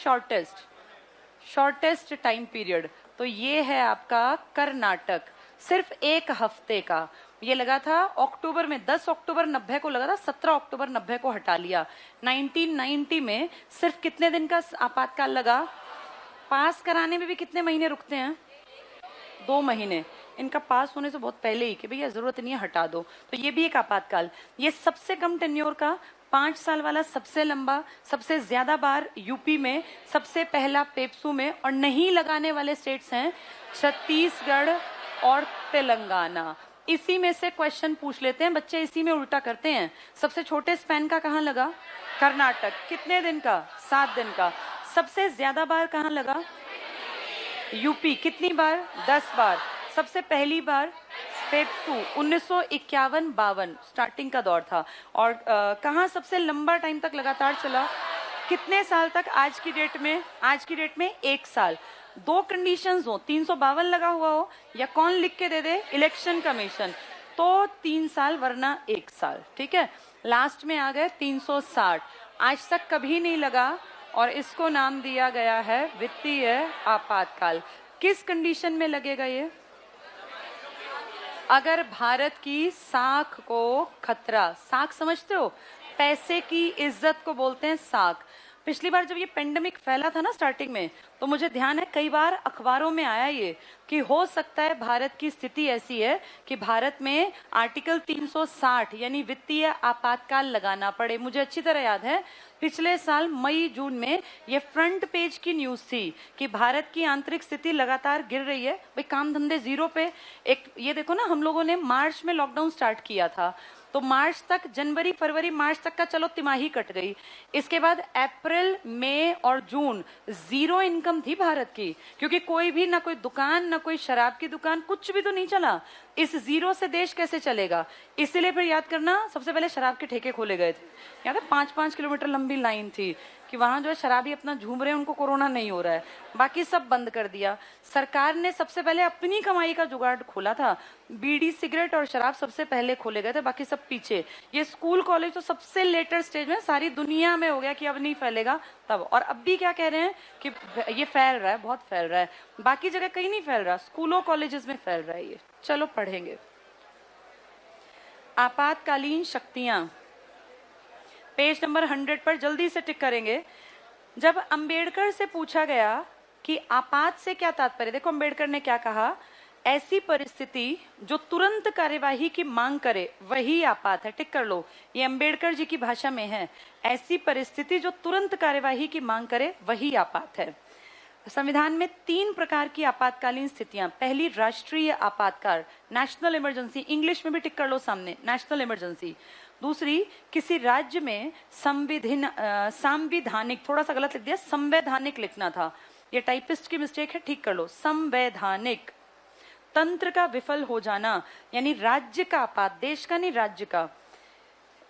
शॉर्टेस्ट टाइम पीरियड, तो ये है आपका कर्नाटक। सिर्फ 1 हफ्ते का ये लगा था। अक्टूबर में 10 अक्टूबर 90 को लगा था, 17 अक्टूबर 90 को हटा लिया। 1990 में सिर्फ कितने दिन का आपातकाल लगा? पास कराने में भी कितने महीने रुकते हैं? 2 महीने। इनका पास होने से बहुत पहले ही कि भैया जरूरत नहीं है, हटा दो। तो ये भी एक आपातकाल। ये सबसे कम टेन्योर का 5 साल वाला सबसे लंबा, सबसे ज्यादा बार यूपी में, सबसे पहला पेप्सू में, और नहीं लगाने वाले स्टेट्स हैं छत्तीसगढ़ और तेलंगाना। इसी में से क्वेश्चन पूछ लेते हैं बच्चे, इसी में उल्टा करते हैं। सबसे छोटे स्पैन का कहाँ लगा? कर्नाटक। कितने दिन का? 7 दिन का। सबसे ज्यादा बार कहाँ लगा? यूपी। कितनी बार? 10 बार। सबसे पहली बार पेप्सू 1951-52 स्टार्टिंग का दौर था। और कहाँ सबसे लंबा टाइम तक लगातार चला? कितने साल तक? आज की डेट में 1 साल। 2 कंडीशंस हो, 352 लगा हुआ हो या कौन लिख के दे दे? Election commission. तो 3 साल वरना 1 साल। ठीक है, लास्ट में आ गए 360। आज तक कभी नहीं लगा और इसको नाम दिया गया है वित्तीय आपातकाल। किस कंडीशन में लगेगा ये? अगर भारत की साख को खतरा, साख समझते हो? पैसे की इज्जत को बोलते हैं साख। पिछली बार जब ये पेंडेमिक फैला था ना स्टार्टिंग में, तो मुझे ध्यान है कई बार अखबारों में आया ये कि हो सकता है भारत की स्थिति ऐसी है कि भारत में आर्टिकल 360 यानी वित्तीय आपातकाल लगाना पड़े। मुझे अच्छी तरह याद है पिछले साल मई जून में ये फ्रंट पेज की न्यूज थी कि भारत की आंतरिक स्थिति लगातार गिर रही है। भाई काम धंधे जीरो पे। एक ये देखो ना, हम लोगों ने मार्च में लॉकडाउन स्टार्ट किया था, तो मार्च तक, जनवरी फरवरी मार्च तक का चलो तिमाही कट गई। इसके बाद अप्रैल मई और जून जीरो इनकम थी भारत की, क्योंकि कोई भी, ना कोई दुकान, ना कोई शराब की दुकान, कुछ भी तो नहीं चला। इस जीरो से देश कैसे चलेगा? इसीलिए फिर याद करना, सबसे पहले शराब के ठेके खोले गए थे। याद है 5-5 किलोमीटर लंबी लाइन थी कि वहां जो है शराबी अपना झूम रहे हैं, उनको कोरोना नहीं हो रहा है, बाकी सब बंद कर दिया। सरकार ने सबसे पहले अपनी कमाई का जुगाड़ खोला था। बीड़ी, सिगरेट और शराब सबसे पहले खोले गए थे, बाकी सब पीछे। ये स्कूल कॉलेज तो सबसे लेटर स्टेज में, सारी दुनिया में हो गया कि अब नहीं फैलेगा तब। और अब भी क्या कह रहे हैं कि ये फैल रहा है, बहुत फैल रहा है। बाकी जगह कहीं नहीं फैल रहा, स्कूलों कॉलेजेस में फैल रहा है ये। चलो पढ़ेंगे। आपातकालीन शक्तियां, पेज नंबर 100 पर जल्दी से टिक करेंगे। जब अंबेडकर से पूछा गया कि आपात से क्या तात्पर्य, देखो अंबेडकर ने क्या कहा, ऐसी परिस्थिति जो तुरंत कार्यवाही की मांग करे वही आपात है। टिक कर लो, ये अंबेडकर जी की भाषा में है। ऐसी परिस्थिति जो तुरंत कार्यवाही की मांग करे वही आपात है। संविधान में 3 प्रकार की आपातकालीन स्थितियां। पहली, राष्ट्रीय आपातकाल, नेशनल इमरजेंसी, इंग्लिश में भी टिक कर लो सामने, नेशनल इमरजेंसी। दूसरी, किसी राज्य में संवैधानिक, थोड़ा सा गलत लिख दिया, संवैधानिक लिखना था, ये टाइपिस्ट की मिस्टेक है, ठीक कर लो, संवैधानिक। तंत्र का विफल हो जाना, यानी राज्य का आपात, देश का नहीं, राज्य का,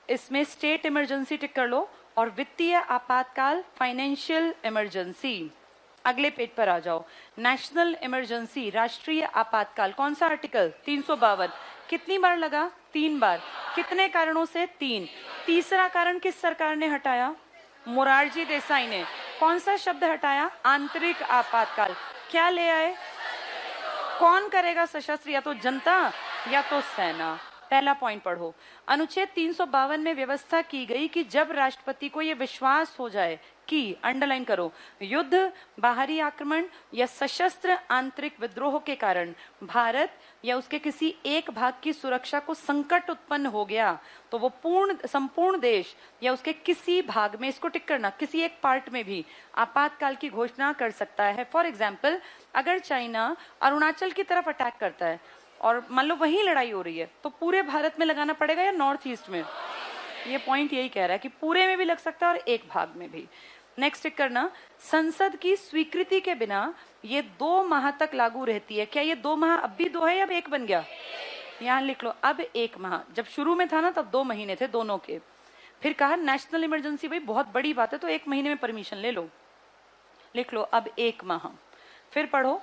इसमें स्टेट इमरजेंसी टिक कर लो। और वित्तीय आपातकाल, फाइनेंशियल इमरजेंसी। अगले पेज पर आ जाओ। नेशनल इमरजेंसी, राष्ट्रीय आपातकाल, कौन सा आर्टिकल? 352। कितनी बार लगा? 3 बार। कितने कारणों से? 3। तीसरा कारण किस सरकार ने हटाया? मोरारजी देसाई ने। कौन सा शब्द हटाया? आंतरिक आपातकाल। क्या ले आए? कौन करेगा सशस्त्र? या तो जनता या तो सेना। पहला पॉइंट पढ़ो। अनुच्छेद 352 में व्यवस्था की गई कि जब राष्ट्रपति को यह विश्वास हो जाए कि, अंडरलाइन करो, युद्ध, बाहरी आक्रमण या सशस्त्र आंतरिक विद्रोह के कारण भारत या उसके किसी एक भाग की सुरक्षा को संकट उत्पन्न हो गया, तो वो संपूर्ण देश या उसके किसी भाग में, इसको टिक करना, किसी एक पार्ट में भी आपातकाल की घोषणा कर सकता है। फॉर एग्जाम्पल, अगर चाइना अरुणाचल की तरफ अटैक करता है और मान लो वहीं लड़ाई हो रही है, तो पूरे भारत में लगाना पड़ेगा या नॉर्थ ईस्ट में? ये पॉइंट यही कह रहा है कि पूरे में भी लग सकता है और एक भाग में भी। नेक्स्ट टिक करना, संसद की स्वीकृति के बिना ये 2 माह तक लागू रहती है। क्या ये 2 माह अब भी 2 है या अब 1 बन गया? यहाँ लिख लो, अब 1 माह। जब शुरू में था ना तब 2 महीने थे दोनों के। फिर कहा नेशनल इमरजेंसी, भाई बहुत बड़ी बात है तो 1 महीने में परमिशन ले लो, लिख लो अब 1 माह। फिर पढ़ो,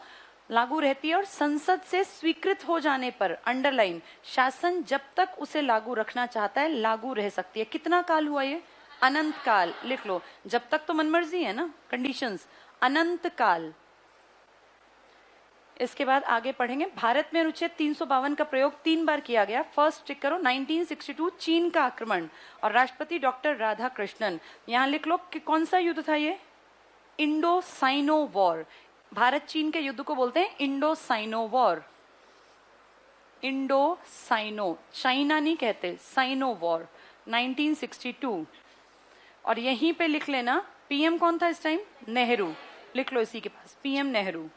लागू रहती है और संसद से स्वीकृत हो जाने पर, अंडरलाइन, शासन जब तक उसे लागू रखना चाहता है लागू रह सकती है। कितना काल हुआ ये? अनंत काल। लिख लो, जब तक तो मनमर्जी है ना, कंडीशंस, अनंत काल। इसके बाद आगे पढ़ेंगे। भारत में अनुच्छेद 352 का प्रयोग 3 बार किया गया। फर्स्ट टिक करो, 1962 चीन का आक्रमण और राष्ट्रपति डॉक्टर राधाकृष्णन। यहां लिख लो कि कौन सा युद्ध था ये? Indo Sino war. भारत चीन के युद्ध को बोलते हैं Indo Sino war. Indo Sino, China नहीं कहते, साइनो वॉर 1962। और यहीं पे लिख लेना पीएम कौन था इस टाइम, नेहरू, लिख लो इसी के पास, पीएम नेहरू।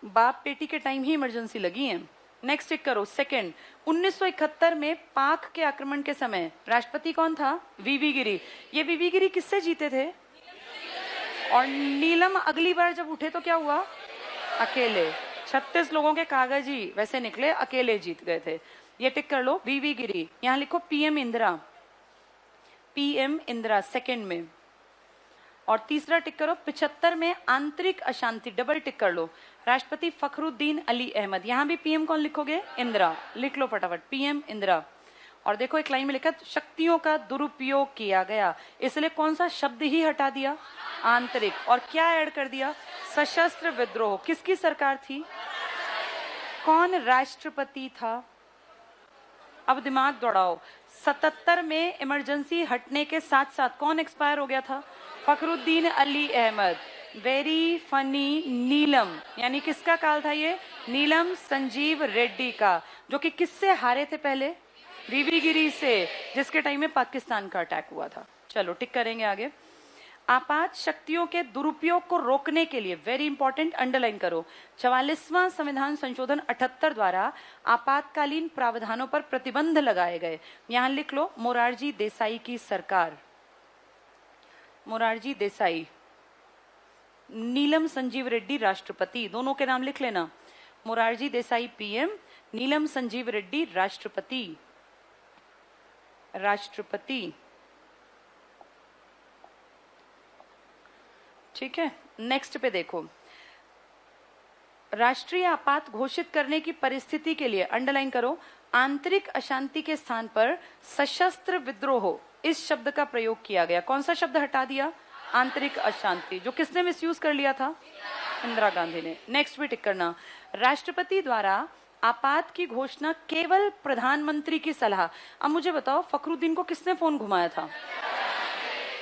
बाप बेटी के टाइम ही इमरजेंसी लगी है। नेक्स्ट टिक करो। सेकंड, 1971 में पाक के आक्रमण के समय राष्ट्रपति कौन था, वीवी गिरी। ये वीवी गिरी किससे जीते थे, और नीलम अगली बार जब उठे तो क्या हुआ, अकेले। 36 लोगों के कागज ही वैसे निकले, अकेले जीत गए थे। ये टिक कर लो, वीवी गिरी। यहां लिखो PM Indira, PM Indira second में। और तीसरा टिक करो, 75 में आंतरिक अशांति, डबल टिक कर लो, राष्ट्रपति फखरुद्दीन अली अहमद। यहां भी पीएम कौन लिखोगे, इंदिरा, लिख लो फटाफट, पीएम इंदिरा। और देखो एक लाइन में लिखा, शक्तियों का दुरुपयोग किया गया, इसलिए कौन सा शब्द ही हटा दिया, आंतरिक, और क्या ऐड कर दिया, सशस्त्र विद्रोह। किसकी सरकार थी, कौन राष्ट्रपति था, अब दिमाग दौड़ाओ। 77 में इमरजेंसी हटने के साथ साथ कौन एक्सपायर हो गया था, फखरुद्दीन अली अहमद। वेरी फनी, नीलम, यानी किसका काल था ये, नीलम संजीव रेड्डी का, जो कि किससे हारे थे पहले, वीवी गिरी से, जिसके टाइम में पाकिस्तान का अटैक हुआ था। चलो टिक करेंगे आगे। आपात शक्तियों के दुरुपयोग को रोकने के लिए, वेरी इंपॉर्टेंट, अंडरलाइन करो, 44वां संविधान संशोधन 78 द्वारा आपातकालीन प्रावधानों पर प्रतिबंध लगाए गए। यहां लिख लो, मोरारजी देसाई की सरकार, मोरारजी देसाई, नीलम संजीव रेड्डी राष्ट्रपति, दोनों के नाम लिख लेना, मोरारजी देसाई पीएम, नीलम संजीव रेड्डी राष्ट्रपति, राष्ट्रपति। ठीक है, नेक्स्ट पे देखो, राष्ट्रीय आपात घोषित करने की परिस्थिति के लिए, अंडरलाइन करो, आंतरिक अशांति के स्थान पर सशस्त्र विद्रोह, इस शब्द का प्रयोग किया गया। कौन सा शब्द हटा दिया, आंतरिक अशांति, जो किसने मिसयूज कर लिया था, इंदिरा गांधी ने। नेक्स्ट भी टिक करना, राष्ट्रपति द्वारा आपात की घोषणा केवल प्रधानमंत्री की सलाह। अब मुझे बताओ, फखरुद्दीन को किसने फोन घुमाया था,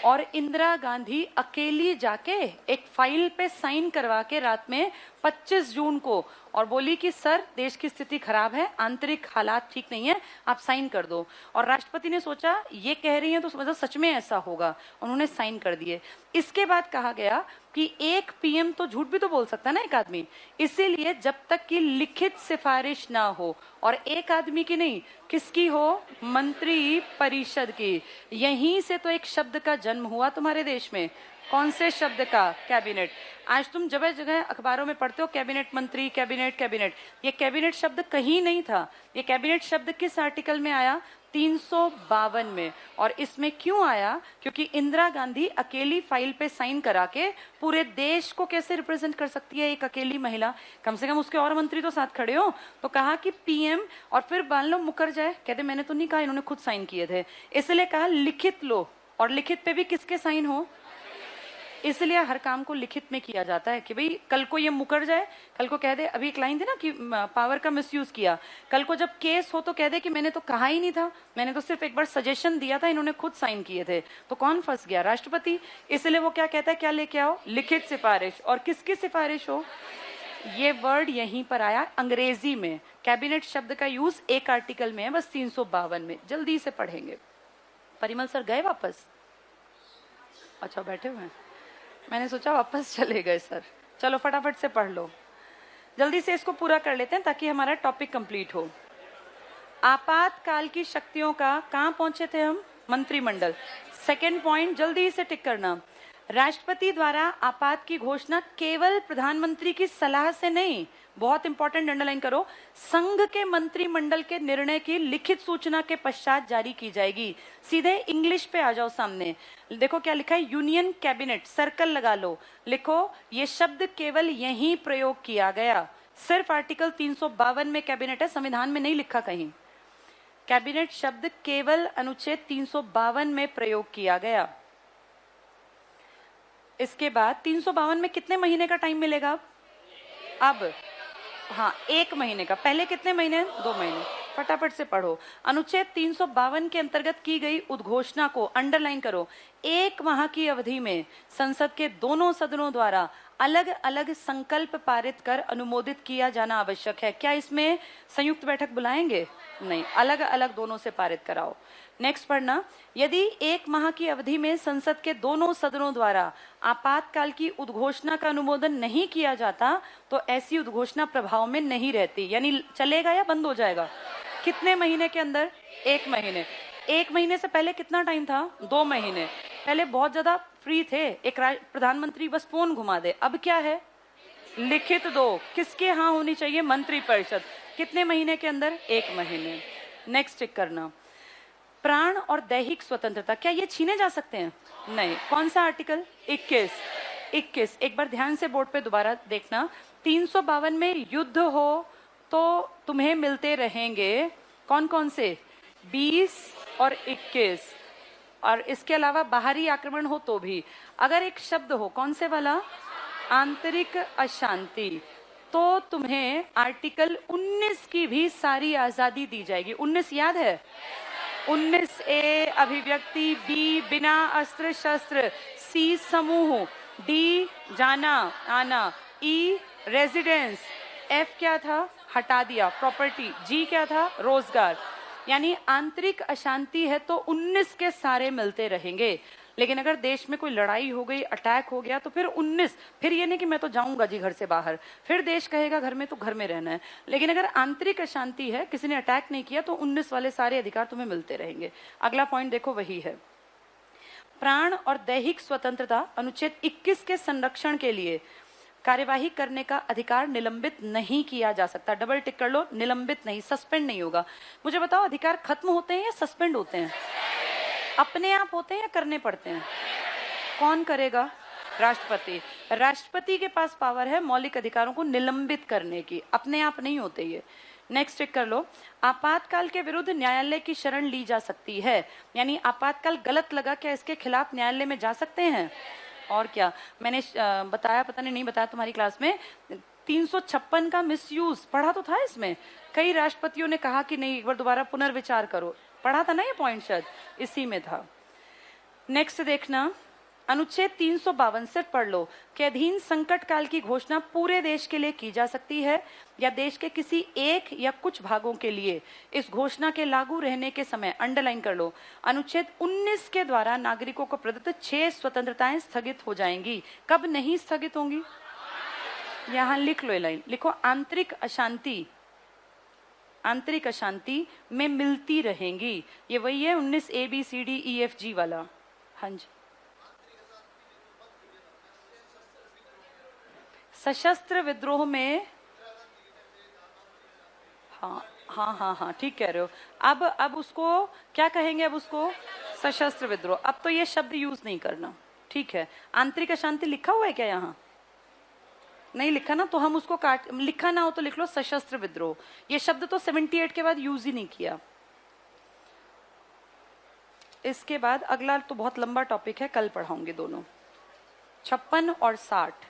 और इंदिरा गांधी अकेली जाके एक फाइल पे साइन करवा के रात में 25 जून को, और बोली कि सर देश की स्थिति खराब है, आंतरिक हालात ठीक नहीं है, आप साइन कर दो। और राष्ट्रपति ने सोचा ये कह रही हैं तो मतलब सच में ऐसा होगा, उन्होंने साइन कर दिए। इसके बाद कहा गया कि एक पीएम तो झूठ भी तो बोल सकता है ना एक आदमी, इसीलिए जब तक कि लिखित सिफारिश ना हो, और एक आदमी की नहीं, किसकी हो, मंत्री परिषद की। यहीं से तो एक शब्द का जन्म हुआ तुम्हारे देश में, कौन से शब्द का, कैबिनेट। आज तुम जगह जगह अखबारों में पढ़ते हो कैबिनेट मंत्री, कैबिनेट कैबिनेट, ये कैबिनेट शब्द कहीं नहीं था। ये कैबिनेट शब्द किस आर्टिकल में आया, 352 में। और इसमें क्यों आया, क्योंकि इंदिरा गांधी अकेली फाइल पे साइन करा के पूरे देश को कैसे रिप्रेजेंट कर सकती है एक अकेली महिला, कम से कम उसके और मंत्री तो साथ खड़े हो। तो कहा कि पीएम, और फिर मान लो मुकर जाए, कहते मैंने तो नहीं कहा, इन्होंने खुद साइन किए थे, इसलिए कहा लिखित लो, और लिखित पे भी किसके साइन हो, इसलिए हर काम को लिखित में किया जाता है कि भाई कल को ये मुकर जाए, कल को कह दे, अभी एक लाइन थी ना कि पावर का मिसयूज किया, कल को जब केस हो तो कह दे कि मैंने तो कहा ही नहीं था, मैंने तो सिर्फ एक बार सजेशन दिया था, इन्होंने खुद साइन किए थे। तो कौन फंस गया, राष्ट्रपति। इसलिए वो क्या कहता है, क्या लेके आओ, लिखित सिफारिश। और किसकी सिफारिश हो, ये वर्ड यहीं पर आया अंग्रेजी में। कैबिनेट शब्द का यूज एक आर्टिकल में है, बस 352 में। जल्दी से पढ़ेंगे। परिमल सर गए वापस, अच्छा बैठे हुए हैं, मैंने सोचा वापस चले गए सर। चलो फटाफट से पढ़ लो, जल्दी से इसको पूरा कर लेते हैं ताकि हमारा टॉपिक कंप्लीट हो। आपातकाल की शक्तियों का, कहां पहुंचे थे हम, मंत्रिमंडल। सेकंड पॉइंट जल्दी से टिक करना, राष्ट्रपति द्वारा आपात की घोषणा केवल प्रधानमंत्री की सलाह से नहीं, बहुत इंपॉर्टेंट, अंडरलाइन करो, संघ के मंत्रिमंडल के निर्णय की लिखित सूचना के पश्चात जारी की जाएगी। सीधे इंग्लिश पे आ जाओ सामने, देखो क्या लिखा है, यूनियन कैबिनेट, सर्कल लगा लो, लिखो ये शब्द केवल यहीं प्रयोग किया गया, सिर्फ आर्टिकल 352 में कैबिनेट है, संविधान में नहीं लिखा कहीं। कैबिनेट शब्द केवल अनुच्छेद 352 में प्रयोग किया गया। इसके बाद 352 में कितने महीने का टाइम मिलेगा, अब हाँ 1 महीने का, पहले कितने महीने, 2 महीने। फटाफट से पढ़ो, अनुच्छेद 352 के अंतर्गत की गई उद्घोषणा को, अंडरलाइन करो, 1 माह की अवधि में संसद के दोनों सदनों द्वारा अलग अलग संकल्प पारित कर अनुमोदित किया जाना आवश्यक है। क्या इसमें संयुक्त बैठक बुलाएंगे? नहीं, अलग अलग दोनों से पारित कराओ। नेक्स्ट पढ़ना, यदि 1 माह की अवधि में संसद के दोनों सदनों द्वारा आपातकाल की उद्घोषणा का अनुमोदन नहीं किया जाता तो ऐसी उद्घोषणा प्रभाव में नहीं रहती। यानी चलेगा या बंद हो जाएगा? कितने महीने के अंदर? 1 महीने। 1 महीने से पहले कितना टाइम था? 2 महीने। पहले बहुत ज्यादा फ्री थे, एक प्रधानमंत्री बस फोन घुमा दे। अब क्या है? लिखित दो। किसके हाँ होनी चाहिए? मंत्रिपरिषद। कितने महीने के अंदर? 1 महीने। नेक्स्ट चेक करना, प्राण और दैहिक स्वतंत्रता, क्या ये छीने जा सकते हैं? नहीं। कौन सा आर्टिकल? 21। एक बार ध्यान से बोर्ड पे दोबारा देखना। 352 में युद्ध हो तो तुम्हें मिलते रहेंगे कौन कौन से? 20 और 21। और इसके अलावा बाहरी आक्रमण हो तो भी। अगर एक शब्द हो, कौन से वाला? आंतरिक अशांति, तो तुम्हें आर्टिकल 19 की भी सारी आजादी दी जाएगी। 19 याद है? 19A अभिव्यक्ति, B बिना अस्त्र शस्त्र, C समूह, D जाना आना, E रेजिडेंस, F क्या था? हटा दिया, प्रॉपर्टी, G क्या था? रोजगार। यानी आंतरिक अशांति है तो 19 के सारे मिलते रहेंगे। लेकिन अगर देश में कोई लड़ाई हो गई, अटैक हो गया, तो फिर 19, फिर ये नहीं कि मैं तो जाऊंगा जी घर से बाहर, फिर देश कहेगा घर में तो घर में रहना है। लेकिन अगर आंतरिक अशांति है, किसी ने अटैक नहीं किया, तो 19 वाले सारे अधिकार तुम्हें मिलते रहेंगे। अगला पॉइंट देखो, वही है प्राण और दैहिक स्वतंत्रता। अनुच्छेद 21 के संरक्षण के लिए कार्यवाही करने का अधिकार निलंबित नहीं किया जा सकता। डबल टिक कर लो, निलंबित नहीं, सस्पेंड नहीं होगा। मुझे बताओ, अधिकार खत्म होते हैं या सस्पेंड होते हैं? अपने आप होते हैं या करने पड़ते हैं? कौन करेगा? राष्ट्रपति। राष्ट्रपति के पास पावर है मौलिक अधिकारों को निलंबित करने की, अपने आप नहीं होते ये। नेक्स्ट चेक कर लो, आपातकाल के विरुद्ध न्यायालय की शरण ली जा सकती है। यानी आपातकाल गलत लगा, क्या इसके खिलाफ न्यायालय में जा सकते हैं? और क्या, मैंने बताया, पता नहीं बताया तुम्हारी क्लास में, 356 का मिसयूज पढ़ा तो था। इसमें कई राष्ट्रपतियों ने कहा कि नहीं, एक बार दोबारा पुनर्विचार करो, पढ़ा था ना ये पॉइंट, शायद इसी में था। नेक्स्ट देखना, अनुच्छेद 352 सिर्फ पढ़ लो कि अधीन संकट काल की घोषणा पूरे देश के लिए की जा सकती है या देश के किसी एक या कुछ भागों के लिए। इस घोषणा के लागू रहने के समय, अंडरलाइन कर लो, अनुच्छेद 19 के द्वारा नागरिकों को प्रदत्त 6 स्वतंत्रताएं स्थगित हो जाएंगी। कब नहीं स्थगित होंगी? यहां लिख लो, ये लाइन लिखो, आंतरिक अशांति में मिलती रहेंगी। ये वही है 19 ABCDEFG वाला। हाँ जी, सशस्त्र विद्रोह में, हाँ, ठीक कह रहे हो। अब उसको क्या कहेंगे? अब उसको सशस्त्र विद्रोह। अब तो ये शब्द यूज नहीं करना, ठीक है? आंतरिक अशांति लिखा हुआ है क्या? यहाँ नहीं लिखा ना, तो हम उसको काट, लिखा ना हो तो लिख लो सशस्त्र विद्रोह। ये शब्द तो 78 के बाद यूज ही नहीं किया। इसके बाद अगला तो बहुत लंबा टॉपिक है, कल पढ़ाऊंगे दोनों, 56 और 60।